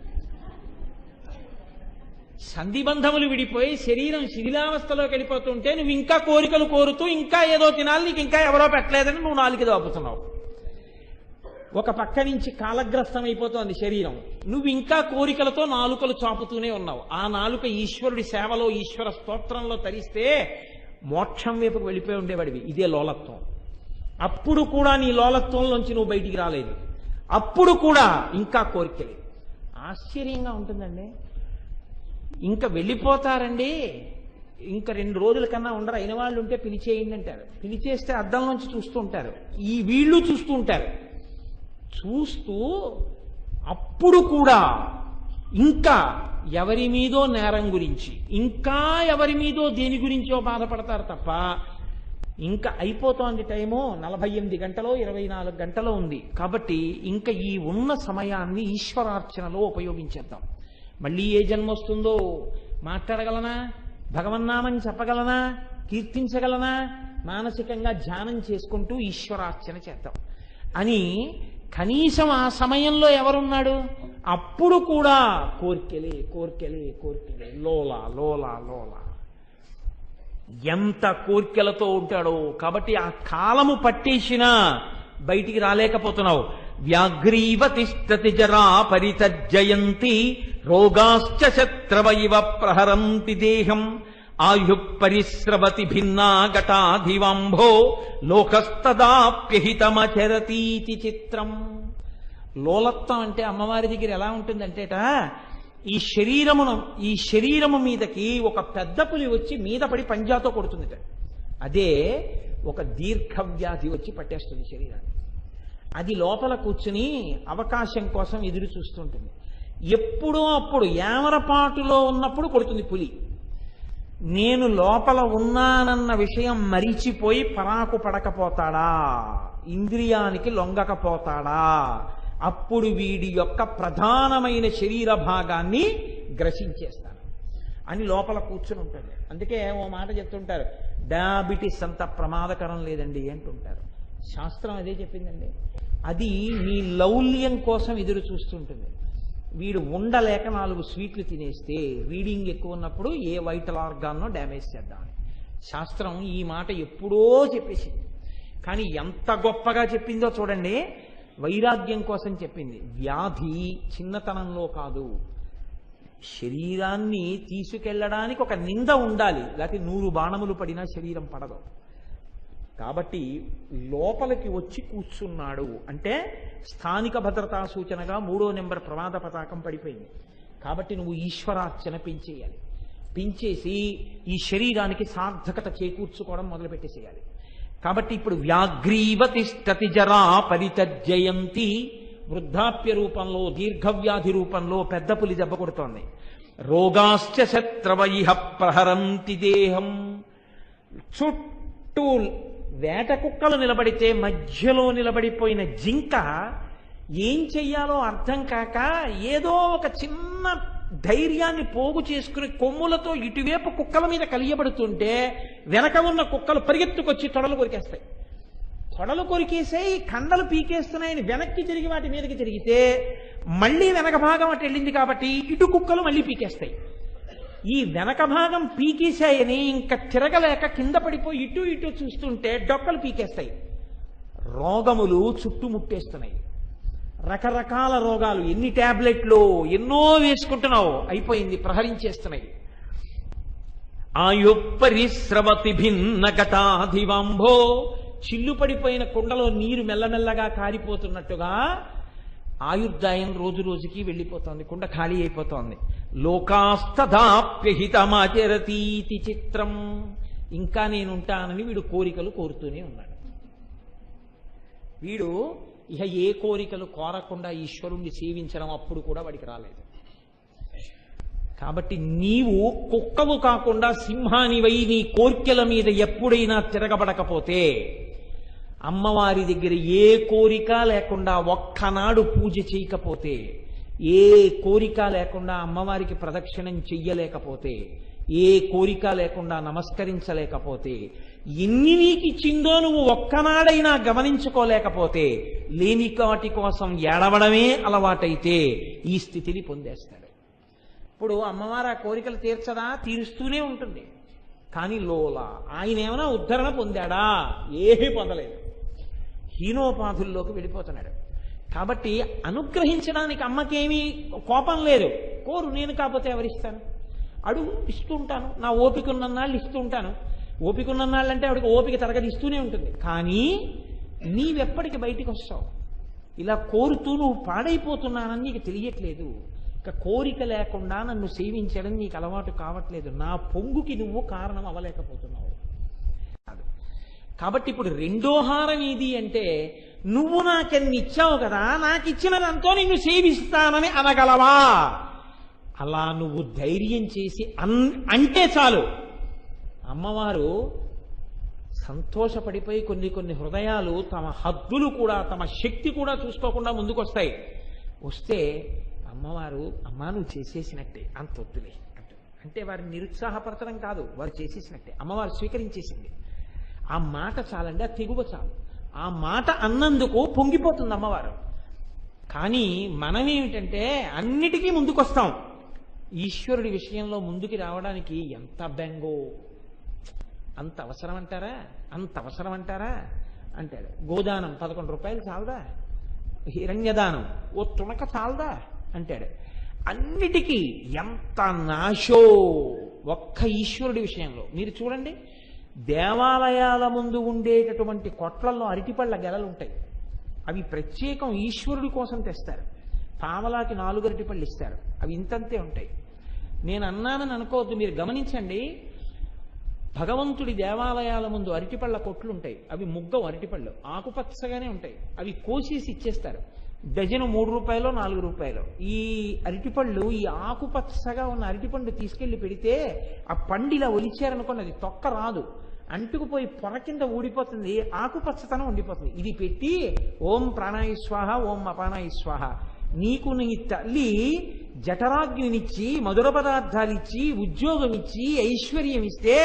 సంధిబంధములు విడిపోయి శరీరం శిథిలావస్థలోకి వెళ్ళిపోతుంటే నువ్వు ఇంకా కోరికలు కోరుతూ ఇంకా ఏదో తినాలి, నీకు ఇంకా ఎవరో పెట్టలేదని నువ్వు నాలిక చాపుతున్నావు. ఒక పక్క నుంచి కాలగ్రస్తం అయిపోతుంది శరీరం, నువ్వు ఇంకా కోరికలతో నాలుకలు చాపుతూనే ఉన్నావు. ఆ నాలుక ఈశ్వరుడి సేవలో, ఈశ్వర స్తోత్రంలో తరిస్తే మోక్షం వైపుకు వెళ్ళిపోయి ఉండేవాడివి. ఇదే లోలత్వం. అప్పుడు కూడా నీ లోలత్వంలోంచి నువ్వు బయటికి రాలేదు, అప్పుడు కూడా ఇంకా కోరికలే. ఆశ్చర్యంగా ఉంటుందండి. ఇంకా వెళ్ళిపోతారండి, ఇంకా 2 రోజుల కన్నా ఉండరు, అయిన వాళ్ళు ఉంటే పిలిచేయండి అంటారు. పిలిచేస్తే అద్దంలోంచి చూస్తూ ఉంటారు, ఈ వీళ్ళు చూస్తూ ఉంటారు. చూస్తూ అప్పుడు కూడా ఇంకా ఎవరి మీదో నేరం గురించి, ఇంకా ఎవరి మీదో దేని గురించో బాధపడతారు తప్ప ఇంకా అయిపోతోంది టైము. 48 గంటలో 24 గంటలో ఉంది కాబట్టి ఇంకా ఈ ఉన్న సమయాన్ని ఈశ్వరార్చనలో ఉపయోగించేద్దాం. మళ్ళీ ఏ జన్మ వస్తుందో మాట్లాడగలనా, భగవన్నామని చెప్పగలనా, కీర్తించగలనా, మానసికంగా ధ్యానం చేసుకుంటూ ఈశ్వరార్చన చేద్దాం అని. కనీసం ఆ సమయంలో ఎవరున్నాడు? అప్పుడు కూడా కోర్కెలే కోర్కెలే కోర్కెలే, లోలా లోలా లోలా, ఎంత కోర్కెలతో ఉంటాడో. కాబట్టి ఆ కాలము పట్టేసినా బయటికి రాలేకపోతున్నావు. వ్యాఘ్రీవ తిష్టతి జరా పరితజ్జయంతి రోగాశ్చ శత్రవైవ ప్రహరంతి దేహం. ఆయు పరిస్రవతి భిన్నా ఘటాధివాంభో లోకస్తదాప్యహితమచరతీతి చిత్రం. లోలత్వం అంటే అమ్మవారి దగ్గర ఎలా ఉంటుందంటేట, ఈ శరీరము మీదకి ఒక పెద్ద పులి వచ్చి మీద పడి పంజాతో కొడుతుందిట. అదే ఒక దీర్ఘవ్యాధి వచ్చి పట్టేస్తుంది శరీరాన్ని. అది లోపల కూర్చుని అవకాశం కోసం ఎదురు చూస్తుంటుంది. ఎప్పుడో అప్పుడు ఏమరపాటులో ఉన్నప్పుడు కొడుతుంది పులి. నేను లోపల ఉన్నానన్న విషయం మరిచిపోయి పరాకు పడకపోతాడా, ఇంద్రియానికి లొంగకపోతాడా, అప్పుడు వీడి యొక్క ప్రధానమైన శరీర భాగాన్ని గ్రసించేస్తాను అని లోపల కూర్చుని ఉంటుంది. అందుకే ఓ మాట చెప్తుంటారు, డయాబెటిస్ అంత ప్రమాదకరం లేదండి అంటుంటారు. శాస్త్రం అదే చెప్పిందండి. అది మీ లౌల్యం కోసం ఎదురు చూస్తుంటుంది. వీడు ఉండలేక 4 స్వీట్లు తినేస్తే రీడింగ్ ఎక్కువ ఉన్నప్పుడు ఏ వైటల్ ఆర్గాన్నో డ్యామేజ్ చేద్దామని శాస్త్రం ఈ మాట ఎప్పుడో చెప్పేసింది. కానీ ఎంత గొప్పగా చెప్పిందో చూడండి. వైరాగ్యం కోసం చెప్పింది. వ్యాధి చిన్నతనంలో కాదు, శరీరాన్ని తీసుకెళ్ళడానికి ఒక నింద ఉండాలి, లేకపోతే 100 బాణములు పడినా శరీరం పడదు. కాబట్టి లోపలికి వచ్చి కూర్చున్నాడు అంటే స్థానిక భద్రతా సూచనగా 3వ నెంబర్ ప్రమాద పతాకం పడిపోయింది. కాబట్టి నువ్వు ఈశ్వరార్చన పెంచేయాలి. పెంచేసి ఈ శరీరానికి సార్థకత చేకూర్చుకోవడం మొదలుపెట్టేసేయాలి. కాబట్టి ఇప్పుడు వ్యాఘ్రీవతిష్టతి జరా పరితజ్జయంతి, వృద్ధాప్య రూపంలో దీర్ఘవ్యాధి రూపంలో పెద్ద పులి దెబ్బ కొడుతోంది. రోగాశ్చ శత్రవైహ ప్రహరంతి దేహం, చుట్టూ వేట కుక్కలు నిలబడితే మధ్యలో నిలబడిపోయిన జింక ఏం చెయ్యాలో అర్థం కాక ఏదో ఒక చిన్న ధైర్యాన్ని పోగు చేసుకుని కొమ్ములతో ఇటువైపు కుక్కల మీద కలియబడుతుంటే వెనక ఉన్న కుక్కలు పరిగెత్తుకొచ్చి తొడలు కొరికేస్తాయి. తొడలు కొరికేసాయి, కండలు పీకేస్తున్నాయని వెనక్కి తిరిగి వాటి మీదకి తిరిగితే మళ్ళీ వెనక భాగం అటు వెళ్ళింది కాబట్టి ఇటు కుక్కలు మళ్ళీ పీకేస్తాయి. ఈ వెనక భాగం పీకేశాయని ఇంకా తిరగలేక కింద పడిపోయి ఇటు ఇటు చూస్తుంటే డొక్కలు పీకేస్తాయి. రోగములు చుట్టుముట్టేస్తున్నాయి. రకరకాల రోగాలు, ఎన్ని టాబ్లెట్లు ఎన్నో వేసుకుంటున్నావు, అయిపోయింది, ప్రహరించేస్తున్నాయి. ఆయుపరిస్రవతి భిన్న ఘటాధివాంభో, చిల్లు పడిపోయిన కుండలో నీరు మెల్లమెల్లగా కారిపోతున్నట్టుగా ఆయుర్దాయం రోజు రోజుకి వెళ్ళిపోతోంది, కుండ ఖాళీ అయిపోతోంది. లోకాస్తదాప్యహితమాచరతీతి చిత్రం. ఇంకా నేనుంటానని వీడు కోరికలు కోరుతూనే ఉన్నాడు. వీడు ఇహ ఏ కోరికలు కోరకుండా ఈశ్వరుణ్ణి సేవించడం అప్పుడు కూడా వాడికి రాలేదు. కాబట్టి నీవు కుక్కవు కాకుండా సింహానివై నీ కోర్కెల మీద ఎప్పుడైనా తిరగబడకపోతే, అమ్మవారి దగ్గర ఏ కోరిక లేకుండా ఒక్కనాడు పూజ చేయకపోతే, ఏ కోరిక లేకుండా అమ్మవారికి ప్రదక్షిణం చెయ్యలేకపోతే, ఏ కోరిక లేకుండా నమస్కరించలేకపోతే, ఎన్ని నీకిచ్చిందో నువ్వు ఒక్కనాడైనా గమనించుకోలేకపోతే, లేని వాటి కోసం ఏడవడమే అలవాటైతే ఈ స్థితిని పొందేస్తాడు. ఇప్పుడు అమ్మవారు ఆ కోరికలు తీర్చదా? తీరుస్తూనే ఉంటుంది. కానీ లోలా ఆయన ఏమైనా ఉద్ధరణ పొందాడా? ఏమీ పొందలేదు. హీనోపాధుల్లోకి వెళ్ళిపోతున్నాడు. కాబట్టి అనుగ్రహించడానికి అమ్మకేమీ కోపం లేదు. కోరు, నేను కాకపోతే ఎవరిస్తాను? అడుగు, ఇస్తూ ఉంటాను. నా ఓపిక ఉన్నన్నాళ్ళు ఇస్తూ ఉంటాను. ఓపిక ఉన్నన్నాళ్ళు అంటే ఆవిడకి ఓపిక తరగతి ఇస్తూనే ఉంటుంది. కానీ నీవెప్పటికి బయటికి వస్తావు? ఇలా కోరుతూ నువ్వు పాడైపోతున్నానని నీకు తెలియట్లేదు. ఇక కోరిక లేకుండా నన్ను సేవించడం నీకు అలవాటు కావట్లేదు. నా పొంగుకి నువ్వు కారణం అవ్వలేకపోతున్నావు. కాబట్టి ఇప్పుడు రెండో హారం ఏది అంటే, నువ్వు నాకెన్ని ఇచ్చావు కదా, నాకు ఇచ్చిన దాంతో నిన్ను సేవిస్తానని అనగలవా? అలా నువ్వు ధైర్యం చేసి అంటే చాలు. అమ్మవారు సంతోషపడిపోయి కొన్ని హృదయాలు తమ హద్దులు కూడా, తమ శక్తి కూడా చూసుకోకుండా ముందుకొస్తాయి. వస్తే అమ్మవారు, అమ్మా నువ్వు చేసేసినట్టే, అంత వద్దులే అంటే వారిని నిరుత్సాహపరచడం కాదు, వారు చేసేసినట్టే. అమ్మవారు స్వీకరించేసింది. ఆ మాట చాలండి, ఆ తెగువ చాలు. ఆ మాట అన్నందుకు పొంగిపోతుంది అమ్మవారు. కానీ మనం ఏమిటంటే అన్నిటికీ ముందుకొస్తాం. ఈశ్వరుడి విషయంలో ముందుకి రావడానికి ఎంత బెంగో. అంత అవసరం అంటారా? అంత అవసరం అంటారా అంటాడు. గోదానం 11 రూపాయలు చాలదా? హిరణ్యదానం ఓ తుణక చాలదా అంటాడు. అన్నిటికీ ఎంత నాశో ఒక్క ఈశ్వరుడి విషయంలో. మీరు చూడండి, దేవాలయాల ముందు ఉండేటటువంటి కొట్లల్లో అరటిపళ్ళ గెలలు ఉంటాయి. అవి ప్రత్యేకం ఈశ్వరుడి కోసం తెస్తారు. పావలాకి 4 అరటిపళ్ళు ఇస్తారు. అవి ఇంతంతే ఉంటాయి. నేను అన్నానని అనుకోవద్దు, మీరు గమనించండి. భగవంతుడి దేవాలయాల ముందు అరటిపళ్ళ కొట్లు ఉంటాయి. అవి ముగ్గం అరటిపళ్ళు, ఆకుపచ్చగానే ఉంటాయి. అవి కోసేసి ఇచ్చేస్తారు. డజను 3 రూపాయలు 4 రూపాయలు. ఈ అరటిపళ్ళు, ఈ ఆకుపచ్చగా ఉన్న అరటిపండు తీసుకెళ్లి పెడితే ఆ పండు ఇలా ఒలిచారనుకోండి, అది తొక్క రాదు, అంటుకుపోయి పొర కింద ఊడిపోతుంది, ఆకుపచ్చతనం ఉండిపోతుంది. ఇది పెట్టి ఓం ప్రాణాయ స్వాహ, ఓం అపానాయ స్వాహ, నీకు నీ తల్లి జఠరాగ్నినిచ్చి, మధుర పదార్థాలిచ్చి, ఉద్యోగం ఇచ్చి, ఐశ్వర్యం ఇస్తే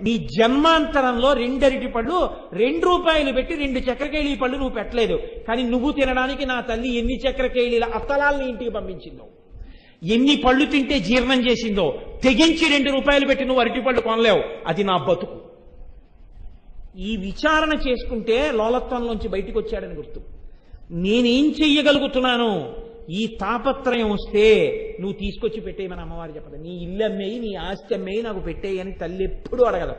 నీ జన్మాంతరంలో 2 అరటిపళ్ళు 2 రూపాయలు పెట్టి 2 చక్రకేళి పళ్ళు నువ్వు పెట్టలేదు. కానీ నువ్వు తినడానికి నా తల్లి ఎన్ని చక్రకేళీల అత్తలాల్ని ఇంటికి పంపించిందో, ఎన్ని పళ్ళు తింటే జీర్ణం చేసిందో తెగించి 2 రూపాయలు పెట్టి నువ్వు అరటిపళ్ళు కొనలేవు. అది నా బతుకు. ఈ విచారణ చేసుకుంటే లోలత్వంలోంచి బయటికి వచ్చాడని గుర్తు. నేనేం చెయ్యగలుగుతున్నాను, ఈ తాపత్రయం వస్తే నువ్వు తీసుకొచ్చి పెట్టేయమని అమ్మవారు చెప్పదు. నీ ఇల్లు అమ్మేయి, ని ఆస్తి అమ్మేయి నాకు పెట్టేయని తల్లి ఎప్పుడూ అడగదు.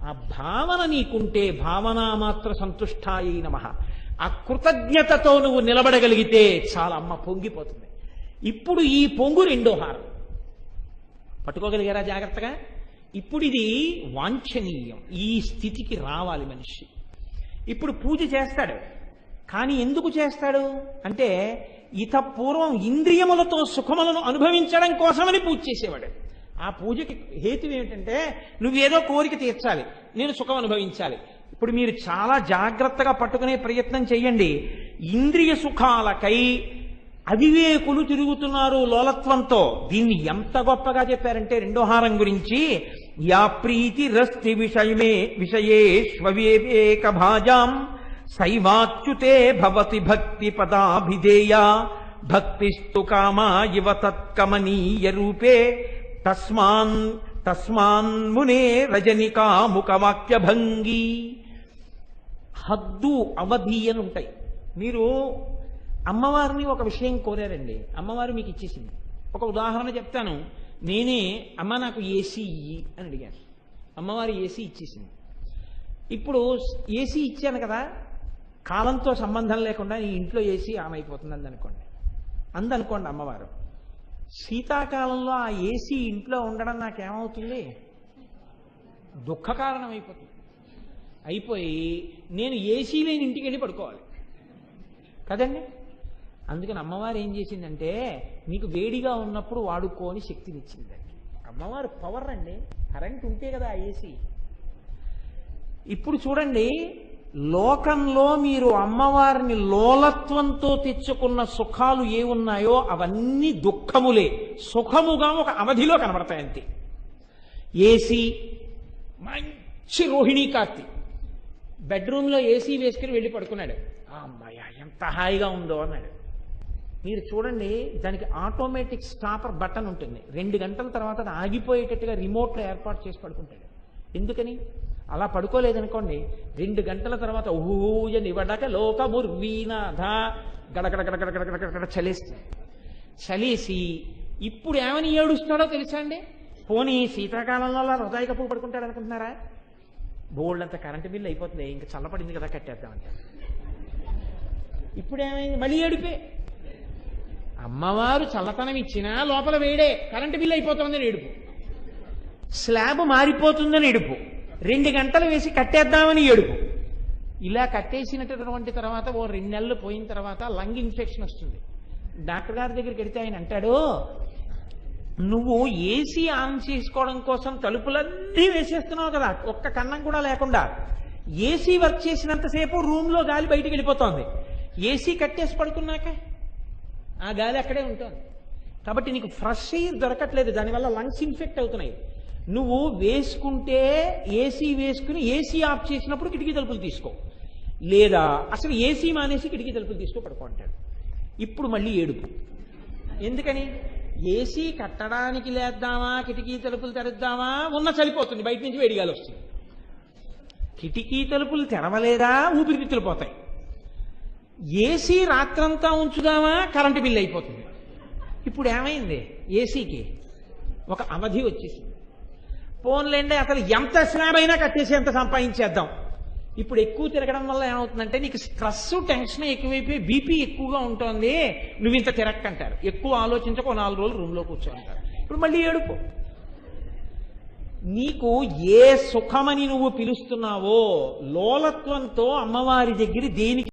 ఆ భావన నీకుంటే, భావన మాత్ర సంతుష్టాయై నమః, ఆ కృతజ్ఞతతో నువ్వు నిలబడగలిగితే చాలా అమ్మ పొంగిపోతుంది. ఇప్పుడు ఈ పొంగు 2వ హారం పట్టుకోగలిగారా జాగ్రత్తగా? ఇప్పుడు ఇది వాంఛనీయం. ఈ స్థితికి రావాలి మనిషి. ఇప్పుడు పూజ చేస్తాడు. కానీ ఎందుకు చేస్తాడు అంటే, ఇత పూర్వం ఇంద్రియములతో సుఖములను అనుభవించడం కోసమని పూజ చేసేవాడు. ఆ పూజకి హేతు ఏమిటంటే, నువ్వేదో కోరిక తీర్చాలి, నేను సుఖం అనుభవించాలి. ఇప్పుడు మీరు చాలా జాగ్రత్తగా పట్టుకునే ప్రయత్నం చెయ్యండి. ఇంద్రియ సుఖాలకై అవివేకులు తిరుగుతున్నారు లోలత్వంతో. దీన్ని ఎంత గొప్పగా చెప్పారంటే 2వ హారం గురించి, యా ప్రీతి రస్తి విషయేష్వేక భాజాం సైవాచ్యుతే భవతి భక్తి పదాభిధేయ భక్తిస్తు కామా ఇవ తత్కమనీయ రూపే తస్మాన్ మునే రజనికాముక వాక్యభంగి. హద్దు, అవధి అని ఉంటాయి. మీరు అమ్మవారిని ఒక విషయం కోరారండి, అమ్మవారు మీకు ఇచ్చేసింది. ఒక ఉదాహరణ చెప్తాను. నేనే అమ్మ నాకు ఏసీ ఇయ్యి అని అడిగాను, అమ్మవారు ఏసీ ఇచ్చేసింది. ఇప్పుడు ఏసీ ఇచ్చాను కదా, కాలంతో సంబంధం లేకుండా నీ ఇంట్లో ఏసీ ఆన్ అయిపోతుంది అందనుకోండి అమ్మవారు. శీతాకాలంలో ఆ ఏసీ ఇంట్లో ఉండడం నాకేమవుతుంది? దుఃఖ కారణం అయిపోతుంది. అయిపోయి నేను ఏసీ లేని ఇంటికి వెళ్ళి పడుకోవాలి కదండి. అందుకని అమ్మవారు ఏం చేసిందంటే, నీకు వేడిగా ఉన్నప్పుడు వాడుకోని శక్తినిచ్చిందండి. అమ్మవారు పవర్ అండి. కరెంట్ ఉంటే కదా ఆ ఏసీ. ఇప్పుడు చూడండి, లోకంలో మీరు అమ్మవారిని లోలత్వంతో తెచ్చుకున్న సుఖాలు ఏ ఉన్నాయో అవన్నీ దుఃఖములే. సుఖముగా ఒక అవధిలో కనబడతాయి అంతే. ఏసీ, మంచి రోహిణీ కార్తీ బెడ్రూమ్లో ఏసీ వేసుకుని వెళ్ళి పడుకున్నాడు. అమ్మాయ ఎంత హాయిగా ఉందో అన్నాడు. మీరు చూడండి, దానికి ఆటోమేటిక్ స్టాపర్ బటన్ ఉంటుంది. 2 గంటల తర్వాత అది ఆగిపోయేటట్టుగా రిమోట్లో ఏర్పాటు చేసి పడుకుంటాడు. ఎందుకని? అలా పడుకోలేదనుకోండి, 2 గంటల తర్వాత ఊహూయని ఇవ్వడాక లోకముర్వీనాథ గడగడగడగడగడగడ చలేస్తుంది. చలేసి ఇప్పుడు ఏమని ఏడుస్తాడో తెలుసా అండి? పోనీ శీతాకాలంలో అలా హృదయ కప్పు పడుకుంటాడు అనుకుంటున్నారా? బోల్డ్ అంత కరెంటు బిల్లు అయిపోతుంది, ఇంకా చల్లపడింది కదా కట్టేద్దామంటే. ఇప్పుడు ఏమైంది? మళ్ళీ ఏడిపే. అమ్మవారు చల్లతనం ఇచ్చినా లోపల వేడే, కరెంటు బిల్లు అయిపోతుందని ఏడుపు, స్లాబ్ మారిపోతుందని ఏడుపు, 2 గంటలు వేసి కట్టేద్దామని ఏడుపు. ఇలా కట్టేసినటువంటి తర్వాత ఓ 2 నెలలు పోయిన తర్వాత లంగ్ ఇన్ఫెక్షన్ వస్తుంది. డాక్టర్ గారి దగ్గరికి వెడితే ఆయన అంటాడు, నువ్వు ఏసీ ఆన్ చేసుకోవడం కోసం తలుపులన్నీ వేసేస్తున్నావు కదా, ఒక్క కన్నం కూడా లేకుండా. ఏసీ వర్క్ చేసినంతసేపు రూమ్లో గాలి బయటికి వెళ్ళిపోతోంది. ఏసీ కట్టేసి పడుకున్నాక ఆ గాలి అక్కడే ఉంటుంది. కాబట్టి నీకు ఫ్రెష్ ఎయిర్ దొరకట్లేదు, దానివల్ల లంగ్స్ ఇన్ఫెక్ట్ అవుతున్నాయి. నువ్వు వేసుకుంటే ఏసీ వేసుకుని ఏసీ ఆఫ్ చేసినప్పుడు కిటికీ తలుపులు తీసుకో, లేదా అసలు ఏసీ మానేసి కిటికీ తలుపులు తీసుకో పడుకో అంటాడు. ఇప్పుడు మళ్ళీ ఏడుపు. ఎందుకని? ఏసీ కట్టడానికి లేద్దామా, కిటికీ తలుపులు తెరద్దామా, ఉన్న చలిపోతుంది, బయట నుంచి వేడిగాలి వస్తుంది. కిటికీ తలుపులు తెరవలేదా, ఊపిరితిత్తులు పోతాయి. ఏసీ రాత్రంతా ఉంచుదామా, కరెంటు బిల్లు అయిపోతుంది. ఇప్పుడు ఏమైంది? ఏసీకి ఒక అవధి వచ్చేసింది. పోన్లేండి అసలు ఎంత స్లాబ్ అయినా కట్టేసి ఎంత సంపాదించేద్దాం. ఇప్పుడు ఎక్కువ తిరగడం వల్ల ఏమవుతుందంటే నీకు స్ట్రెస్ టెన్షన్ ఎక్కువైపోయి బీపీ ఎక్కువగా ఉంటుంది, నువ్వు ఇంత తిరక్కంటారు. ఎక్కువ ఆలోచించక 4 రోజులు రూమ్లో కూర్చోంటారు. ఇప్పుడు మళ్ళీ ఏడుపు. నీకు ఏ సుఖమని నువ్వు పిలుస్తున్నావో లోలత్వంతో అమ్మవారి దగ్గర దేనికి